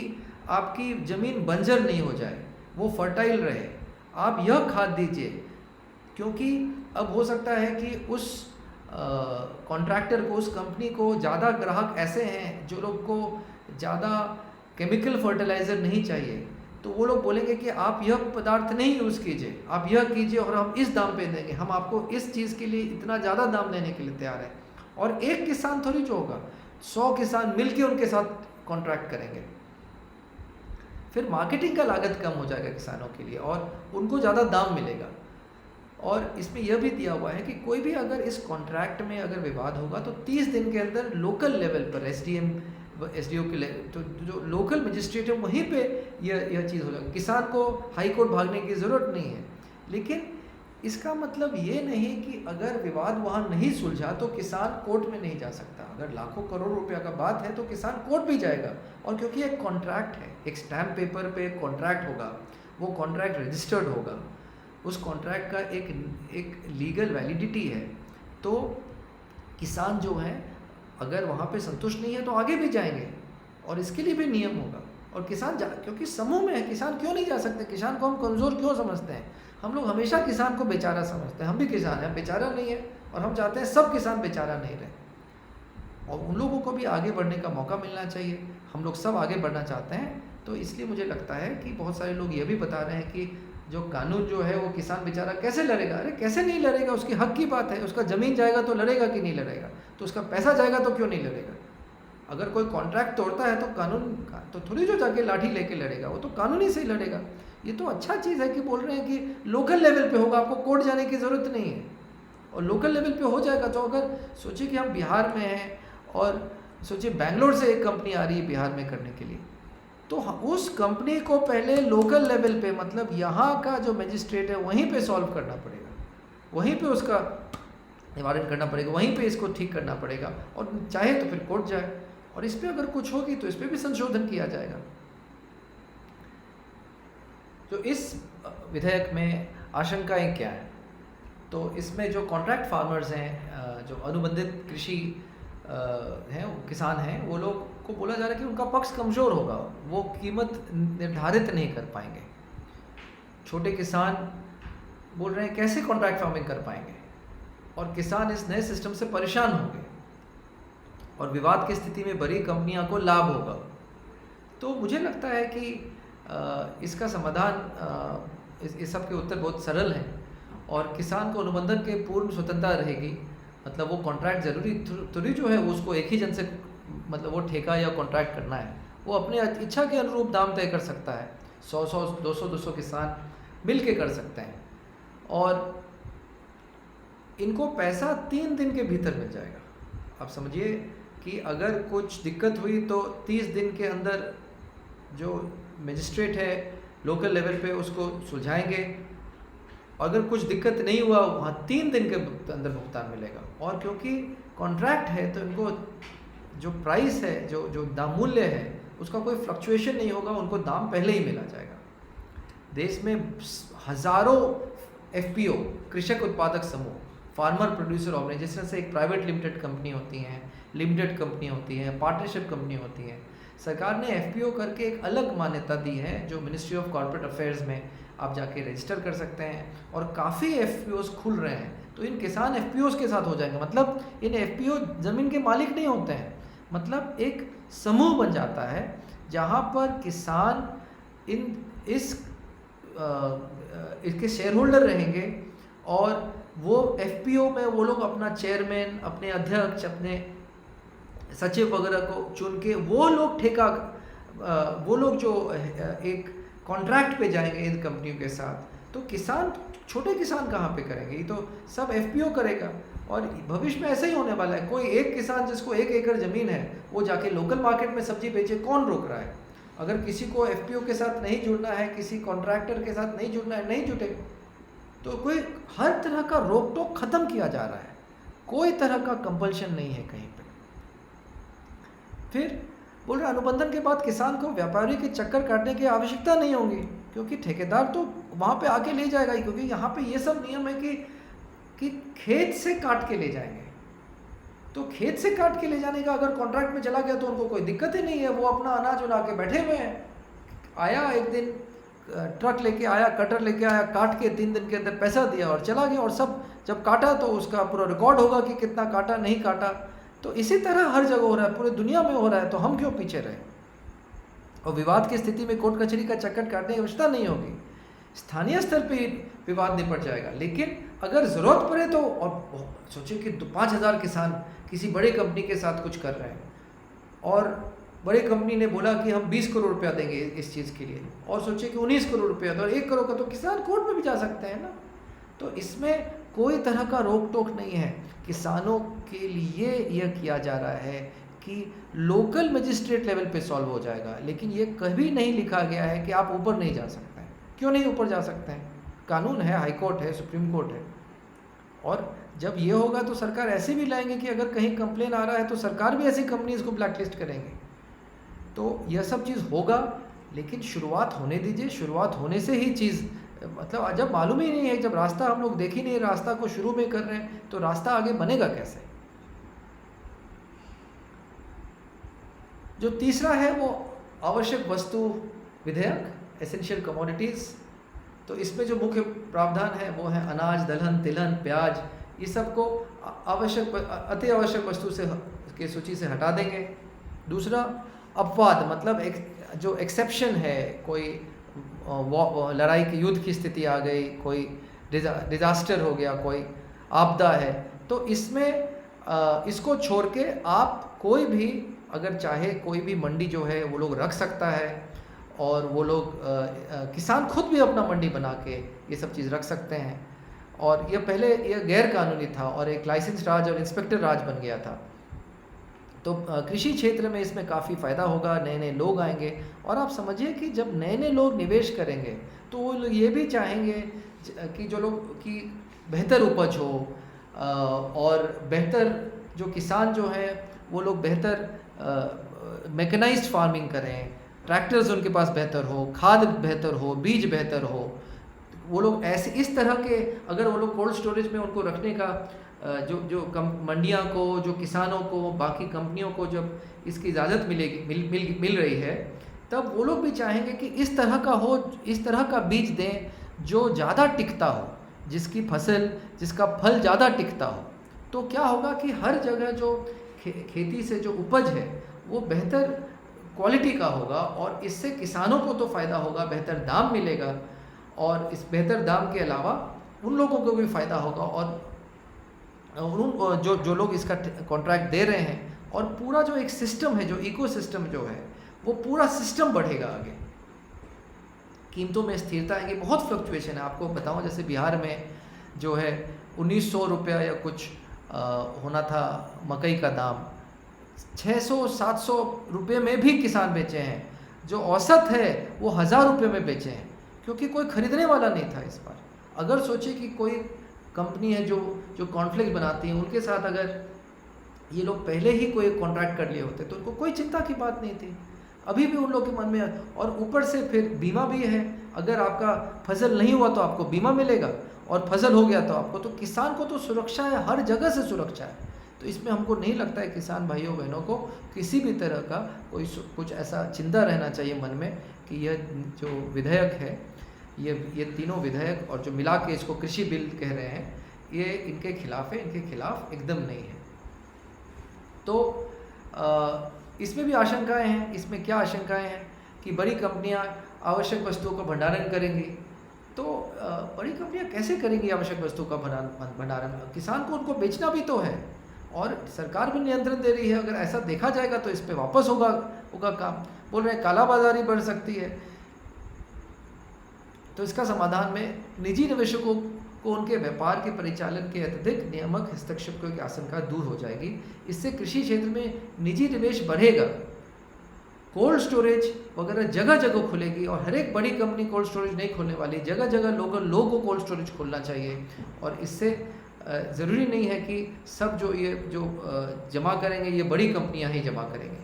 आपकी ज़मीन बंजर नहीं हो जाए, वो फर्टाइल रहे, आप यह खाद दीजिए। क्योंकि अब हो सकता है कि उस कॉन्ट्रैक्टर को, उस कंपनी को ज़्यादा ग्राहक ऐसे हैं जो लोग को ज़्यादा केमिकल फर्टिलाइज़र नहीं चाहिए, तो वो लोग बोलेंगे कि आप यह पदार्थ नहीं यूज़ कीजिए, आप यह कीजिए और हम इस दाम पे देंगे, हम आपको इस चीज़ के लिए इतना ज़्यादा दाम देने के लिए तैयार हैं। और एक किसान थोड़ी जो होगा, 100 किसान मिलके उनके साथ कॉन्ट्रैक्ट करेंगे। फिर मार्केटिंग का लागत कम हो जाएगा किसानों के लिए और उनको ज़्यादा दाम मिलेगा। और इसमें यह भी दिया हुआ है कि कोई भी अगर इस कॉन्ट्रैक्ट में अगर विवाद होगा तो 30 दिन के अंदर लोकल लेवल पर एसडीएम एसडीओ के तो जो लोकल मजिस्ट्रेट है वहीं पे यह चीज़ हो जाएगी। किसान को हाई कोर्ट भागने की ज़रूरत नहीं है। लेकिन इसका मतलब ये नहीं कि अगर विवाद वहाँ नहीं सुलझा तो किसान कोर्ट में नहीं जा सकता। अगर लाखों करोड़ रुपया का बात है तो किसान कोर्ट भी जाएगा। और क्योंकि एक कॉन्ट्रैक्ट है, एक स्टैम्प पेपर पे कॉन्ट्रैक्ट होगा, वो कॉन्ट्रैक्ट रजिस्टर्ड होगा, उस कॉन्ट्रैक्ट का एक लीगल वैलिडिटी है। तो किसान जो है अगर वहाँ पे संतुष्ट नहीं है तो आगे भी जाएंगे और इसके लिए भी नियम होगा। और किसान क्योंकि समूह में है, किसान क्यों नहीं जा सकते? किसान को हम कमज़ोर क्यों समझते हैं? हम लोग हमेशा किसान को बेचारा समझते हैं। हम भी किसान हैं, बेचारा नहीं है, और हम चाहते हैं सब किसान बेचारा नहीं रहे और उन लोगों को भी आगे बढ़ने का मौका मिलना चाहिए। हम लोग सब आगे बढ़ना चाहते हैं। तो इसलिए मुझे लगता है कि बहुत सारे लोग ये भी बता रहे हैं कि जो कानून जो है वो किसान बेचारा कैसे लड़ेगा। अरे कैसे नहीं लड़ेगा? उसकी हक की बात है। उसका ज़मीन जाएगा तो लड़ेगा कि नहीं लड़ेगा? तो उसका पैसा जाएगा तो क्यों नहीं लड़ेगा? अगर कोई कॉन्ट्रैक्ट तोड़ता है तो कानून तो थोड़ी जो जाके लाठी लेके लड़ेगा, वो तो कानूनी से ही लड़ेगा। ये तो अच्छा चीज़ है कि बोल रहे हैं कि लोकल लेवल पे होगा, आपको कोर्ट जाने की ज़रूरत नहीं है और लोकल लेवल पे हो जाएगा। तो अगर सोचिए कि हम बिहार में हैं और सोचिए बेंगलोर से एक कंपनी आ रही है बिहार में करने के लिए, तो उस कंपनी को पहले लोकल लेवल पे, मतलब यहाँ का जो मजिस्ट्रेट है वहीं पे सॉल्व करना पड़ेगा, वहीं पे उसका निवारण करना पड़ेगा, वहीं पे इसको ठीक करना पड़ेगा और चाहे तो फिर कोर्ट जाए। और इस पर अगर कुछ होगी तो इस पर भी संशोधन किया जाएगा। तो इस विधेयक में आशंकाएं क्या हैं? तो इसमें जो कॉन्ट्रैक्ट फार्मर्स हैं, जो अनुबंधित कृषि हैं, किसान हैं, वो लोग को बोला जा रहा है कि उनका पक्ष कमज़ोर होगा, वो कीमत निर्धारित नहीं कर पाएंगे। छोटे किसान बोल रहे हैं कैसे कॉन्ट्रैक्ट फार्मिंग कर पाएंगे, और किसान इस नए सिस्टम से परेशान होंगे और विवाद की स्थिति में बड़ी कंपनियों को लाभ होगा। तो मुझे लगता है कि इसका समाधान, इस सब के उत्तर बहुत सरल हैं और किसान को अनुबंधन के पूर्ण स्वतंत्रता रहेगी। मतलब वो कॉन्ट्रैक्ट ज़रूरी थोड़ी जो है उसको एक ही जन से, मतलब वो ठेका या कॉन्ट्रैक्ट करना है, वो अपने इच्छा के अनुरूप दाम तय कर सकता है। 100 200 किसान मिल के कर सकते हैं और इनको पैसा 3 दिन के भीतर मिल जाएगा। आप समझिए कि अगर कुछ दिक्कत हुई तो 30 दिन के अंदर जो मजिस्ट्रेट है लोकल लेवल पे उसको सुलझाएंगे। अगर कुछ दिक्कत नहीं हुआ वहाँ 3 दिन के अंदर भुगतान मिलेगा। और क्योंकि कॉन्ट्रैक्ट है तो इनको जो प्राइस है, जो दाम मूल्य है, उसका कोई फ्लक्चुएशन नहीं होगा, उनको दाम पहले ही मिला जाएगा। देश में हज़ारों FPO, कृषक उत्पादक समूह, फार्मर प्रोड्यूसर ऑर्गेनाइजेशन से एक प्राइवेट लिमिटेड कंपनी होती हैं, लिमिटेड कंपनी होती हैं, पार्टनरशिप कंपनी होती हैं। सरकार ने FPO करके एक अलग मान्यता दी है जो मिनिस्ट्री ऑफ कॉर्पोरेट अफेयर्स में आप जाके रजिस्टर कर सकते हैं और काफ़ी FPOs खुल रहे हैं। तो इन किसान FPOs के साथ हो जाएंगे। मतलब इन FPO ज़मीन के मालिक नहीं होते हैं, मतलब एक समूह बन जाता है जहाँ पर किसान इसके शेयर होल्डर रहेंगे और वो FPO में वो लोग अपना चेयरमैन, अपने अध्यक्ष, अपने सचिव वगैरह को चुन के वो लोग जो एक कॉन्ट्रैक्ट पे जाएंगे इन कंपनियों के साथ। तो किसान, छोटे किसान कहाँ पे करेंगे? ये तो सब FPO करेगा और भविष्य में ऐसा ही होने वाला है। कोई एक किसान जिसको 1 एकड़ ज़मीन है वो जाके लोकल मार्केट में सब्जी बेचे, कौन रोक रहा है? अगर किसी को FPO के साथ नहीं जुड़ना है, किसी कॉन्ट्रैक्टर के साथ नहीं जुड़ना है, नहीं जुटे। तो कोई हर तरह का रोक टोक ख़त्म किया जा रहा है, कोई तरह का कंपल्शन नहीं है कहीं पे। फिर बोल रहे अनुबंधन के बाद किसान को व्यापारी के चक्कर काटने की आवश्यकता नहीं होगी क्योंकि ठेकेदार तो वहाँ पे आके ले जाएगा ही, क्योंकि यहाँ पे ये सब नियम है कि खेत से काट के ले जाएंगे। तो खेत से काट के ले जाने का अगर कॉन्ट्रैक्ट में चला गया तो उनको कोई दिक्कत ही नहीं है, वो अपना अनाज उड़ा के बैठे हुए हैं। आया एक दिन ट्रक लेके आया, कटर लेके आया, काट के 3 दिन के अंदर पैसा दिया और चला गया। और सब जब काटा तो उसका पूरा रिकॉर्ड होगा कि कितना काटा, नहीं काटा। तो इसी तरह हर जगह हो रहा है, पूरी दुनिया में हो रहा है, तो हम क्यों पीछे रहे? और विवाद की स्थिति में कोर्ट कचहरी का चक्कर काटने की आवश्यकता नहीं होगी, स्थानीय स्तर पे विवाद निपट जाएगा। लेकिन अगर ज़रूरत पड़े तो, और सोचिए कि 5,000 किसान किसी बड़ी कंपनी के साथ कुछ कर रहे हैं और बड़ी कंपनी ने बोला कि हम 20 करोड़ रुपया देंगे इस चीज़ के लिए, और सोचिए कि 19 करोड़ रुपया, तो 1 करोड़ का, तो किसान कोर्ट में भी जा सकते हैं ना। तो इसमें कोई तरह का रोक टोक नहीं है। किसानों के लिए यह किया जा रहा है कि लोकल मजिस्ट्रेट लेवल पे सॉल्व हो जाएगा, लेकिन ये कभी नहीं लिखा गया है कि आप ऊपर नहीं जा सकते हैं। क्यों नहीं ऊपर जा सकते हैं? कानून है, हाई कोर्ट है, सुप्रीम कोर्ट है। और जब ये होगा तो सरकार ऐसे भी लाएंगे कि अगर कहीं कंप्लेन आ रहा है तो सरकार भी ऐसी कंपनीज को ब्लैकलिस्ट करेंगे। तो यह सब चीज़ होगा, लेकिन शुरुआत होने दीजिए। शुरुआत होने से ही चीज़, मतलब जब मालूम ही नहीं है, जब रास्ता हम लोग देख ही नहीं, रास्ता को शुरू में कर रहे हैं, तो रास्ता आगे बनेगा कैसे? जो तीसरा है वो आवश्यक वस्तु विधेयक, एसेंशियल कमोडिटीज़। तो इसमें जो मुख्य प्रावधान है वो है अनाज, दलहन, तिलहन, प्याज, ये सब को अति आवश्यक वस्तु से के सूची से हटा देंगे। दूसरा अपवाद, मतलब जो एक्सेप्शन है, कोई लड़ाई की, युद्ध की स्थिति आ गई, कोई डिजास्टर हो गया, कोई आपदा है, तो इसमें इसको छोड़ के आप कोई भी अगर चाहे कोई भी मंडी जो है वो लोग रख सकता है, और वो लोग किसान खुद भी अपना मंडी बना के ये सब चीज़ रख सकते हैं। और ये पहले ये गैर कानूनी था और एक लाइसेंस राज और इंस्पेक्टर राज बन गया था। तो कृषि क्षेत्र में इसमें काफ़ी फ़ायदा होगा, नए नए लोग आएंगे। और आप समझिए कि जब नए नए लोग निवेश करेंगे तो वो लोग ये भी चाहेंगे कि जो लोग की बेहतर उपज हो, और बेहतर जो किसान जो है वो लोग बेहतर मैकेनाइज्ड फार्मिंग करें, ट्रैक्टर्स उनके पास बेहतर हो, खाद बेहतर हो, बीज बेहतर हो। वो लोग ऐसे इस तरह के, अगर वो लोग कोल्ड स्टोरेज में उनको रखने का जो मंडियां को, जो किसानों को, बाकी कंपनियों को जब इसकी इजाज़त मिलेगी, मिल रही है, तब वो लोग भी चाहेंगे कि इस तरह का हो, इस तरह का बीज दें जो ज़्यादा टिकता हो, जिसकी फसल, जिसका फल ज़्यादा टिकता हो। तो क्या होगा कि हर जगह जो खेती से जो उपज है वो बेहतर क्वालिटी का होगा, और इससे किसानों को तो फ़ायदा होगा, बेहतर दाम मिलेगा, और इस बेहतर दाम के अलावा उन लोगों को भी फ़ायदा होगा, और उन जो लोग इसका कॉन्ट्रैक्ट दे रहे हैं, और पूरा जो एक सिस्टम है, जो इकोसिस्टम जो है, वो पूरा सिस्टम बढ़ेगा आगे। कीमतों में स्थिरता आएगी। बहुत फ्लक्चुएशन है, आपको बताऊं, जैसे बिहार में जो है 1900 रुपया या कुछ होना था मकई का दाम, 600-700 रुपये में भी किसान बेचे हैं। जो औसत है वो 1000 रुपये में बेचे हैं, क्योंकि कोई खरीदने वाला नहीं था इस बार। अगर सोचे कि कोई कंपनी है जो कॉर्नफ्लेक्स बनाती है, उनके साथ अगर ये लोग पहले ही कोई कॉन्ट्रैक्ट कर लिए होते तो उनको कोई चिंता की बात नहीं थी। अभी भी उन लोग के मन में, और ऊपर से फिर बीमा भी है, अगर आपका फसल नहीं हुआ तो आपको बीमा मिलेगा, और फसल हो गया तो आपको, तो किसान को तो सुरक्षा है, हर जगह से सुरक्षा है। तो इसमें हमको नहीं लगता है किसान भाइयों बहनों को किसी भी तरह का कोई कुछ ऐसा चिंता रहना चाहिए मन में कि यह जो विधेयक है, ये तीनों विधेयक और जो मिला के इसको कृषि बिल कह रहे हैं, ये इनके खिलाफ है, इनके खिलाफ एकदम नहीं है। तो इसमें भी आशंकाएं हैं। इसमें क्या आशंकाएं हैं कि बड़ी कंपनियां आवश्यक वस्तुओं का भंडारण करेंगी। तो बड़ी कंपनियां कैसे करेंगी आवश्यक वस्तुओं का भंडारण? किसान को उनको बेचना भी तो है, और सरकार भी नियंत्रण दे रही है। अगर ऐसा देखा जाएगा तो इस पर वापस होगा काम। बोल रहे हैं कालाबाजारी बढ़ सकती है, तो इसका समाधान में निजी निवेशकों को उनके व्यापार के परिचालन के अत्यधिक नियामक हस्तक्षेप की आशंका दूर हो जाएगी। इससे कृषि क्षेत्र में निजी निवेश बढ़ेगा, कोल्ड स्टोरेज वगैरह जगह जगह खुलेगी, और हर एक बड़ी कंपनी कोल्ड स्टोरेज नहीं खोलने वाली, जगह जगह लोगों को कोल्ड स्टोरेज खोलना चाहिए। और इससे ज़रूरी नहीं है कि सब जो जमा करेंगे ये बड़ी कंपनियां ही जमा करेंगे,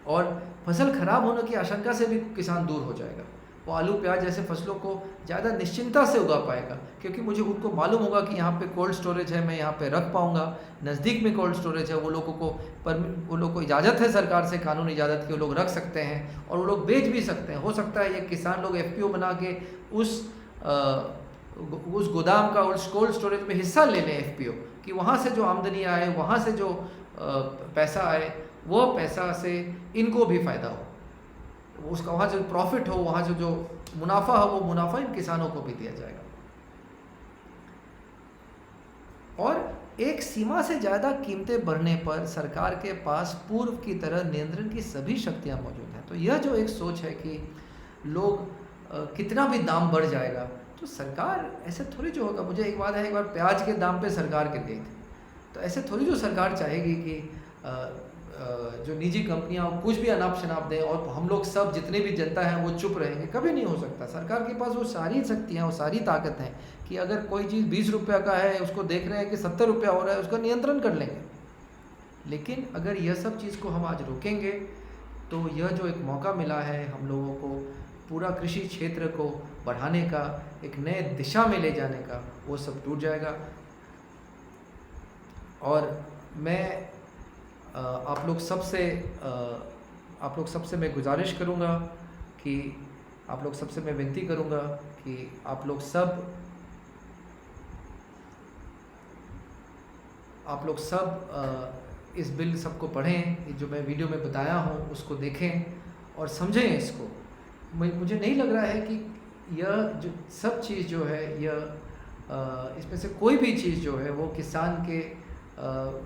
और फसल खराब होने की आशंका से भी किसान दूर हो जाएगा। वो आलू प्याज जैसे फसलों को ज़्यादा निश्चिंता से उगा पाएगा, क्योंकि मुझे उनको मालूम होगा कि यहाँ पे कोल्ड स्टोरेज है, मैं यहाँ पे रख पाऊँगा, नज़दीक में कोल्ड स्टोरेज है। वो लोगों को इजाज़त है सरकार से, कानूनी इजाज़त की, वो लोग रख सकते हैं और वो लोग बेच भी सकते हैं। हो सकता है ये किसान लोग FPO बना के उस गोदाम का, उस कोल्ड स्टोरेज में हिस्सा ले लें FPO, कि वहाँ से जो आमदनी आए, वहाँ से जो पैसा आए, वो पैसा से इनको भी फ़ायदा हो, उसका वहाँ जो प्रॉफिट हो, वहाँ जो मुनाफा हो, वो मुनाफा इन किसानों को भी दिया जाएगा। और एक सीमा से ज़्यादा कीमतें बढ़ने पर सरकार के पास पूर्व की तरह नियंत्रण की सभी शक्तियाँ मौजूद हैं। तो यह जो एक सोच है कि लोग कितना भी दाम बढ़ जाएगा तो सरकार ऐसे थोड़ी जो होगा, मुझे एक बात है, एक बार प्याज के दाम पे सरकार गिर गई थी, तो ऐसे थोड़ी जो सरकार चाहेगी कि जो निजी कंपनियां कुछ भी अनाप शनाप दें और हम लोग सब जितने भी जनता है वो चुप रहेंगे। कभी नहीं हो सकता। सरकार के पास वो सारी शक्तियाँ, वो सारी ताकत हैं कि अगर कोई चीज़ 20 रुपये का है, उसको देख रहे हैं कि 70 रुपया हो रहा है, उसका नियंत्रण कर लेंगे। लेकिन अगर यह सब चीज़ को हम आज रोकेंगे तो यह जो एक मौका मिला है हम लोगों को पूरा कृषि क्षेत्र को बढ़ाने का, एक नए दिशा में ले जाने का, वो सब टूट जाएगा। और मैं आप लोग सबसे मैं गुजारिश करूँगा कि आप लोग सबसे मैं विनती करूँगा कि आप लोग सब इस बिल सबको पढ़ें, जो मैं वीडियो में बताया हूँ उसको देखें और समझें इसको। मुझे नहीं लग रहा है कि यह जो सब चीज़ जो है, यह इसमें से कोई भी चीज़ जो है वो किसान के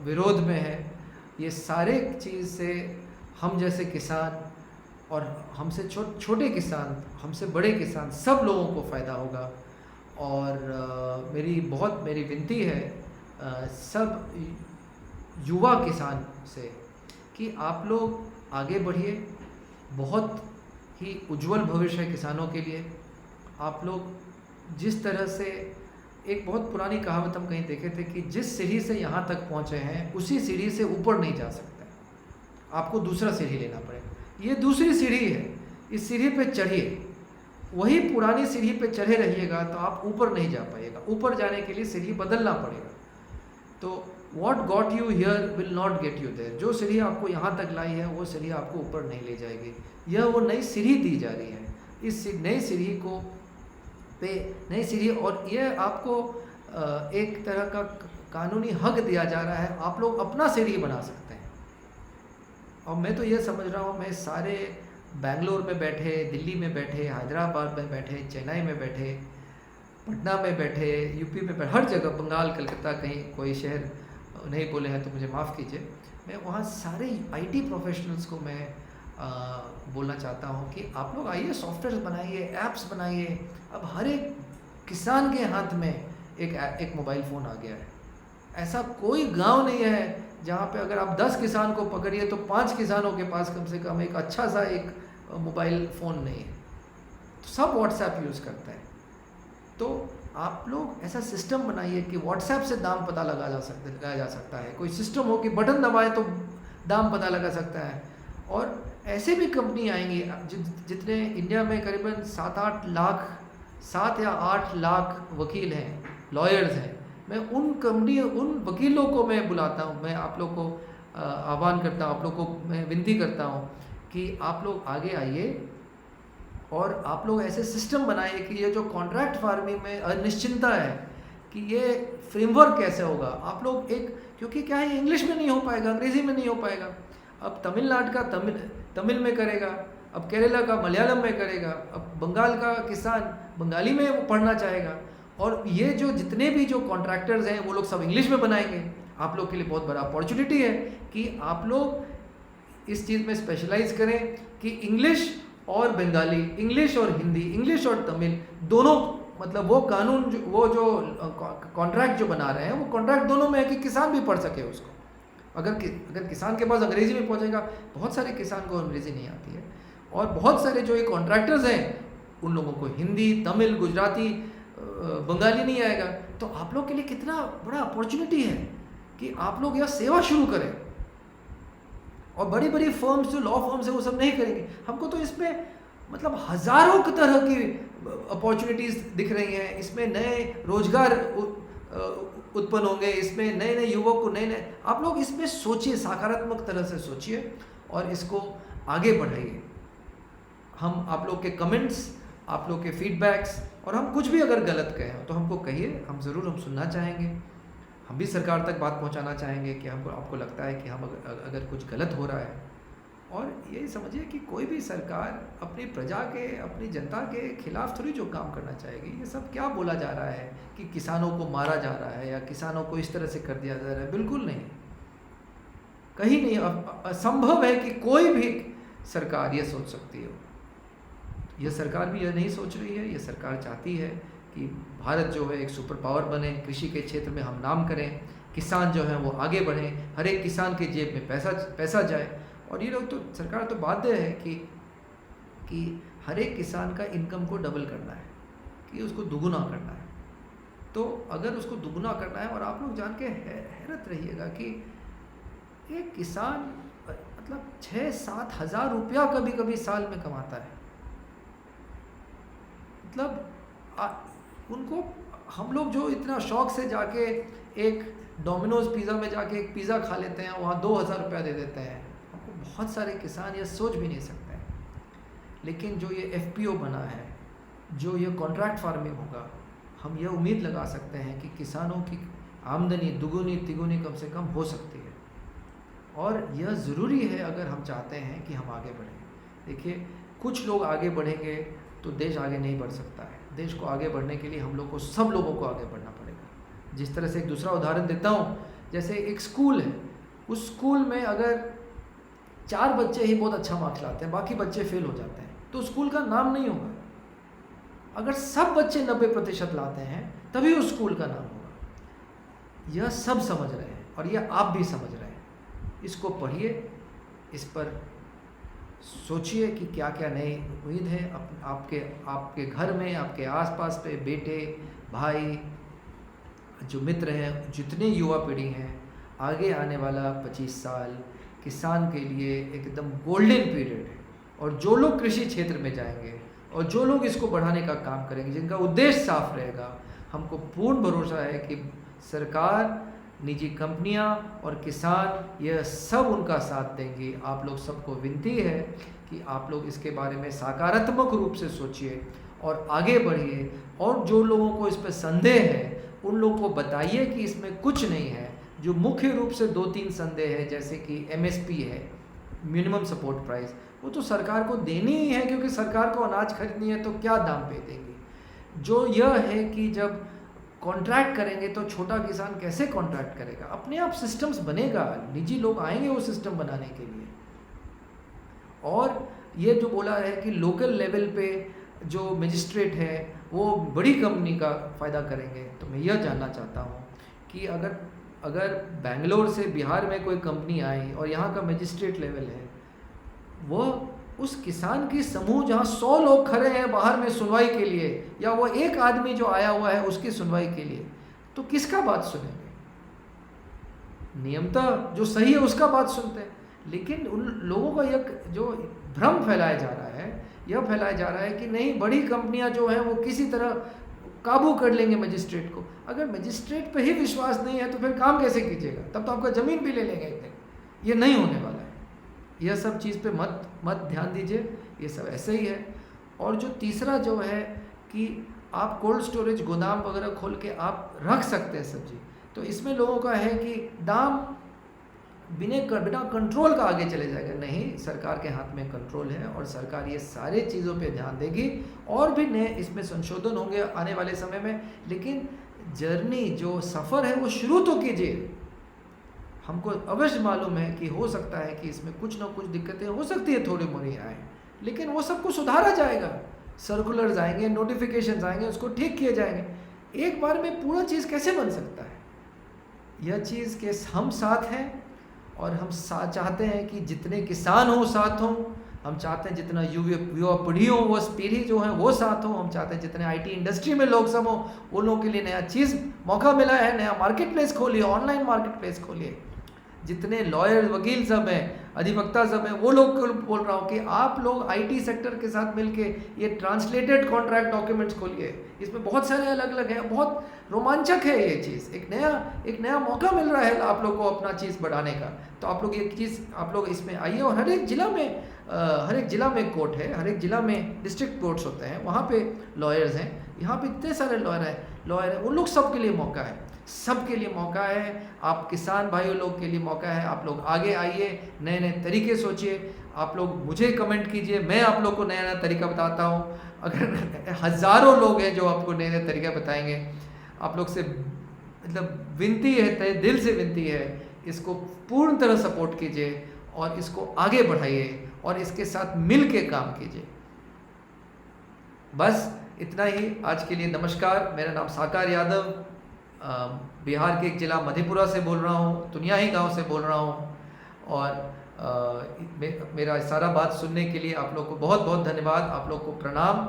विरोध में है। ये सारे चीज़ से हम जैसे किसान और हमसे छोटे किसान, हमसे बड़े किसान, सब लोगों को फ़ायदा होगा। और मेरी विनती है सब युवा किसान से कि आप लोग आगे बढ़िए। बहुत ही उज्जवल भविष्य है किसानों के लिए। आप लोग जिस तरह से, एक बहुत पुरानी कहावत हम कहीं देखे थे कि जिस सीढ़ी से यहाँ तक पहुँचे हैं उसी सीढ़ी से ऊपर नहीं जा सकते, आपको दूसरा सीढ़ी लेना पड़ेगा। ये दूसरी सीढ़ी है, इस सीढ़ी पे चढ़िए। वही पुरानी सीढ़ी पे चढ़े रहिएगा तो आप ऊपर नहीं जा पाइएगा। ऊपर जाने के लिए सीढ़ी बदलना पड़ेगा। तो What got you here will not get you there। जो सीढ़ी आपको यहाँ तक लाई है वो सीढ़ी आपको ऊपर नहीं ले जाएगी। यह वो नई सीढ़ी दी जा रही है। इस नई सीढ़ी और यह आपको एक तरह का कानूनी हक दिया जा रहा है। आप लोग अपना सीढ़ी बना सकते हैं। और मैं तो ये समझ रहा हूँ, मैं सारे बेंगलोर में बैठे, दिल्ली में बैठे, हैदराबाद में बैठे, चेन्नई में बैठे, पटना में बैठे, यूपी में बैठे, हर जगह, बंगाल, कलकत्ता, कहीं कोई शहर नहीं बोले हैं तो मुझे माफ़ कीजिए, मैं वहाँ सारे आईटी प्रोफेशनल्स को मैं बोलना चाहता हूँ कि आप लोग आइए, सॉफ्टवेयर बनाइए, ऐप्स बनाइए। अब हर एक किसान के हाथ में एक मोबाइल फ़ोन आ गया है। ऐसा कोई गांव नहीं है जहाँ पे अगर आप 10 किसान को पकड़िए तो 5 किसानों के पास कम से कम एक अच्छा सा एक मोबाइल फ़ोन नहीं है। तो सब व्हाट्सएप यूज़ करते हैं। तो आप लोग ऐसा सिस्टम बनाइए कि व्हाट्सएप से दाम पता लगाया जा सकता है। कोई सिस्टम हो कि बटन दबाए तो दाम पता लगा सकता है। और ऐसे भी कंपनी आएंगी जितने इंडिया में करीबन 7 या 8 लाख वकील हैं, लॉयर्स हैं। मैं उन वकीलों को मैं बुलाता हूँ, मैं आप लोग को आह्वान करता हूँ, आप लोग को मैं विनती करता हूँ कि आप लोग आगे आइए और आप लोग ऐसे सिस्टम बनाइए कि ये जो कॉन्ट्रैक्ट फार्मिंग में अनिश्चितता है कि ये फ्रेमवर्क कैसे होगा। आप लोग क्योंकि क्या है, इंग्लिश में नहीं हो पाएगा, अंग्रेज़ी में नहीं हो पाएगा। अब तमिलनाडु का तमिल में करेगा, अब केरला का मलयालम में करेगा, अब बंगाल का किसान बंगाली में पढ़ना चाहेगा। और ये जो जितने भी जो कॉन्ट्रैक्टर्स हैं वो लोग सब इंग्लिश में बनाएंगे। आप लोग के लिए बहुत बड़ा अपॉर्चुनिटी है कि आप लोग इस चीज़ में स्पेशलाइज करें कि इंग्लिश और बंगाली, इंग्लिश और हिंदी, इंग्लिश और तमिल दोनों, मतलब वो कानून वो जो कॉन्ट्रैक्ट जो बना रहे हैं वो कॉन्ट्रैक्ट दोनों में है कि किसान भी पढ़ सके उसको। अगर किसान के पास अंग्रेज़ी में पहुंचेगा, बहुत सारे किसान को अंग्रेज़ी नहीं आती है, और बहुत सारे जो ये कॉन्ट्रैक्टर्स हैं उन लोगों को हिंदी, तमिल, गुजराती, बंगाली नहीं आएगा। तो आप लोग के लिए कितना बड़ा अपॉर्चुनिटी है कि आप लोग यह सेवा शुरू करें। और बड़ी बड़ी फर्म्स जो लॉ फर्म्स है वो सब नहीं करेंगे। हमको तो इसमें मतलब हज़ारों की तरह की अपॉर्चुनिटीज़ दिख रही हैं। इसमें नए रोजगार उत्पन्न होंगे, इसमें नए नए युवक को नए आप लोग इसमें सोचिए, सकारात्मक तरह से सोचिए और इसको आगे बढ़ाइए। हम आप लोग के कमेंट्स, आप लोग के फीडबैक्स, और हम कुछ भी अगर गलत कहें तो हमको कहिए, हम सुनना चाहेंगे। हम भी सरकार तक बात पहुंचाना चाहेंगे कि आपको लगता है कि हम अगर कुछ गलत हो रहा है। और यही समझिए कि कोई भी सरकार अपनी प्रजा के, अपनी जनता के खिलाफ थोड़ी जो काम करना चाहेगी। ये सब क्या बोला जा रहा है कि किसानों को मारा जा रहा है या किसानों को इस तरह से कर दिया जा रहा है, बिल्कुल नहीं, कहीं नहीं। असंभव है कि कोई भी सरकार ये सोच सकती हो। यह सरकार भी यह नहीं सोच रही है। ये सरकार चाहती है कि भारत जो है एक सुपर पावर बने, कृषि के क्षेत्र में हम नाम करें, किसान जो हैं वो आगे बढ़ें, हर एक किसान के जेब में पैसा जाए। और ये लोग तो, सरकार तो बाध्य है कि हर एक किसान का इनकम को डबल करना है, कि उसको दुगुना करना है। तो अगर उसको दुगुना करना है, और आप लोग जान के हैरत रहिएगा कि एक किसान मतलब 6-7 हज़ार रुपया कभी कभी साल में कमाता है। मतलब उनको, हम लोग जो इतना शौक से जाके एक डोमिनोज पिज़्ज़ा में जाके एक पिज़्ज़ा खा लेते हैं, वहाँ 2,000 रुपया दे देते हैं। हमको बहुत सारे किसान ये सोच भी नहीं सकते हैं। लेकिन जो ये FPO बना है, जो ये कॉन्ट्रैक्ट फार्मिंग होगा, हम ये उम्मीद लगा सकते हैं कि किसानों की आमदनी दुगुनी तिगुनी कम से कम हो सकती है। और यह ज़रूरी है अगर हम चाहते हैं कि हम आगे बढ़ें। देखिए, कुछ लोग आगे बढ़ेंगे तो देश आगे नहीं बढ़ सकता है। देश को आगे बढ़ने के लिए हम लोग को, सब लोगों को आगे बढ़ना पड़ेगा। जिस तरह से एक दूसरा उदाहरण देता हूँ, जैसे एक स्कूल है, उस स्कूल में अगर 4 बच्चे ही बहुत अच्छा मार्क्स लाते हैं, बाकी बच्चे फेल हो जाते हैं, तो स्कूल का नाम नहीं होगा। अगर सब बच्चे 90% लाते हैं तभी उस स्कूल का नाम होगा। यह सब समझ रहे हैं और यह आप भी समझ रहे हैं। इसको पढ़िए, इस पर सोचिए कि क्या क्या नई उम्मीद है आपके घर में, आपके आसपास पे, बेटे भाई, जो मित्र हैं, जितने युवा पीढ़ी हैं, आगे आने वाला 25 साल किसान के लिए एकदम गोल्डन पीरियड है। और जो लोग कृषि क्षेत्र में जाएंगे और जो लोग इसको बढ़ाने का काम करेंगे, जिनका उद्देश्य साफ रहेगा, हमको पूर्ण भरोसा है कि सरकार, निजी कंपनियां और किसान, यह सब उनका साथ देंगे। आप लोग सबको विनती है कि आप लोग इसके बारे में सकारात्मक रूप से सोचिए और आगे बढ़िए। और जो लोगों को इस पर संदेह है, उन लोगों को बताइए कि इसमें कुछ नहीं है। जो मुख्य रूप से 2-3 संदेह है, जैसे कि MSP है, मिनिमम सपोर्ट प्राइस, वो तो सरकार को देनी ही है, क्योंकि सरकार को अनाज खरीदनी है तो क्या दाम पे देंगी। जो यह है कि जब कॉन्ट्रैक्ट करेंगे तो छोटा किसान कैसे कॉन्ट्रैक्ट करेगा? अपने आप सिस्टम्स बनेगा, निजी लोग आएंगे वो सिस्टम बनाने के लिए। और ये जो बोला है कि लोकल लेवल पे जो मजिस्ट्रेट है वो बड़ी कंपनी का फ़ायदा करेंगे, तो मैं यह जानना चाहता हूँ कि अगर बेंगलोर से बिहार में कोई कंपनी आई और यहाँ का मजिस्ट्रेट लेवल है, वह उस किसान की समूह जहाँ 100 लोग खड़े हैं बाहर में सुनवाई के लिए, या वो एक आदमी जो आया हुआ है उसकी सुनवाई के लिए, तो किसका बात सुनेंगे? नियमतः जो सही है उसका बात सुनते हैं। लेकिन उन लोगों का यह जो भ्रम फैलाया जा रहा है, यह फैलाया जा रहा है कि नहीं, बड़ी कंपनियां जो हैं वो किसी तरह काबू कर लेंगे मजिस्ट्रेट को। अगर मजिस्ट्रेट पे ही विश्वास नहीं है तो फिर काम कैसे कीजिएगा? तब तो आपका ज़मीन भी ले लेंगे एक दिन। ये नहीं होने वाला है। यह सब चीज़ पे मत ध्यान दीजिए, ये सब ऐसे ही है। और जो तीसरा जो है कि आप कोल्ड स्टोरेज गोदाम वगैरह खोल के आप रख सकते हैं सब्जी, तो इसमें लोगों का है कि दाम बिना कंट्रोल का आगे चले जाएगा। नहीं, सरकार के हाथ में कंट्रोल है और सरकार ये सारे चीज़ों पे ध्यान देगी। और भी नए इसमें संशोधन होंगे आने वाले समय में, लेकिन जर्नी, जो सफ़र है वो शुरू तो कीजिए। हमको अवश्य मालूम है कि हो सकता है कि इसमें कुछ ना कुछ दिक्कतें हो सकती है, थोड़ी मोड़ी आए, लेकिन वो सब कुछ सुधारा जाएगा। सर्कुलर्स आएंगे, नोटिफिकेशंस आएंगे, उसको ठीक किए जाएंगे। एक बार में पूरा चीज़ कैसे बन सकता है? यह चीज़ के हम साथ हैं और हम चाहते हैं कि जितने किसान हों साथ हों। हम चाहते हैं जितना युवा पीढ़ी हो, वो पीढ़ी जो है वो साथ हो। हम चाहते हैं जितने IT इंडस्ट्री में लोग सब हों, वो लोगों के लिए नया चीज़ मौका मिला है, नया मार्केट प्लेस खोलिए, ऑनलाइन मार्केट प्लेस खोलिए। जितने लॉयर, वकील सब हैं, अधिवक्ता सब हैं, वो लोग को बोल रहा हूँ कि आप लोग IT सेक्टर के साथ मिलके ये ट्रांसलेटेड कॉन्ट्रैक्ट डॉक्यूमेंट्स खोलिए। इसमें बहुत सारे अलग अलग हैं, बहुत रोमांचक है ये चीज़। एक नया मौका मिल रहा है आप लोग को अपना चीज़ बढ़ाने का। तो आप लोग ये चीज़, आप लोग इसमें आइए। और हर एक ज़िला में कोर्ट है, हर एक ज़िला में डिस्ट्रिक्ट कोर्ट्स होते हैं, वहाँ पे लॉयर्स हैं। यहाँ पे इतने सारे लॉयर हैं, उन लोग सब के लिए मौका है, सबके लिए मौका है। आप किसान भाइयों लोग के लिए मौका है। आप लोग आगे आइए, नए नए तरीके सोचिए। आप लोग मुझे कमेंट कीजिए, मैं आप लोग को नया नया तरीका बताता हूँ। अगर हज़ारों लोग हैं जो आपको नए नए तरीका बताएंगे, आप लोग से मतलब विनती है, तहे दिल से विनती है, इसको पूर्ण तरह सपोर्ट कीजिए और इसको आगे बढ़ाइए और इसके साथ मिल के काम कीजिए। बस इतना ही आज के लिए। नमस्कार, मेरा नाम साकार यादव, बिहार के एक ज़िला मधेपुरा से बोल रहा हूँ, तुनियाही गांव से बोल रहा हूँ। और मेरा सारा बात सुनने के लिए आप लोग को बहुत बहुत धन्यवाद, आप लोग को प्रणाम।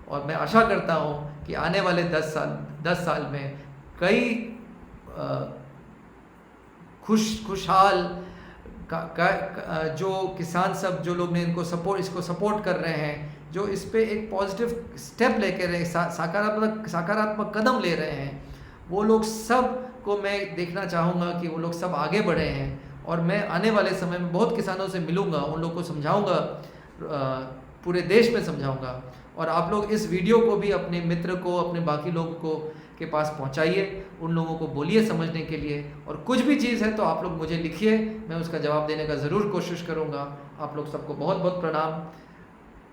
और मैं आशा करता हूँ कि आने वाले 10 साल में कई खुशहाल जो किसान सब, जो लोग ने इसको सपोर्ट कर रहे हैं, जो इस पे एक पॉजिटिव स्टेप लेके रहे, सकारात्मक कदम ले रहे हैं, वो लोग सब को मैं देखना चाहूँगा कि वो लोग सब आगे बढ़े हैं। और मैं आने वाले समय में बहुत किसानों से मिलूँगा, उन लोग को समझाऊँगा, पूरे देश में समझाऊँगा। और आप लोग इस वीडियो को भी अपने मित्र को, अपने बाकी लोगों को के पास पहुंचाइए, उन लोगों को बोलिए समझने के लिए। और कुछ भी चीज़ है तो आप लोग मुझे लिखिए, मैं उसका जवाब देने का ज़रूर कोशिश करूंगा। आप लोग सबको बहुत बहुत प्रणाम।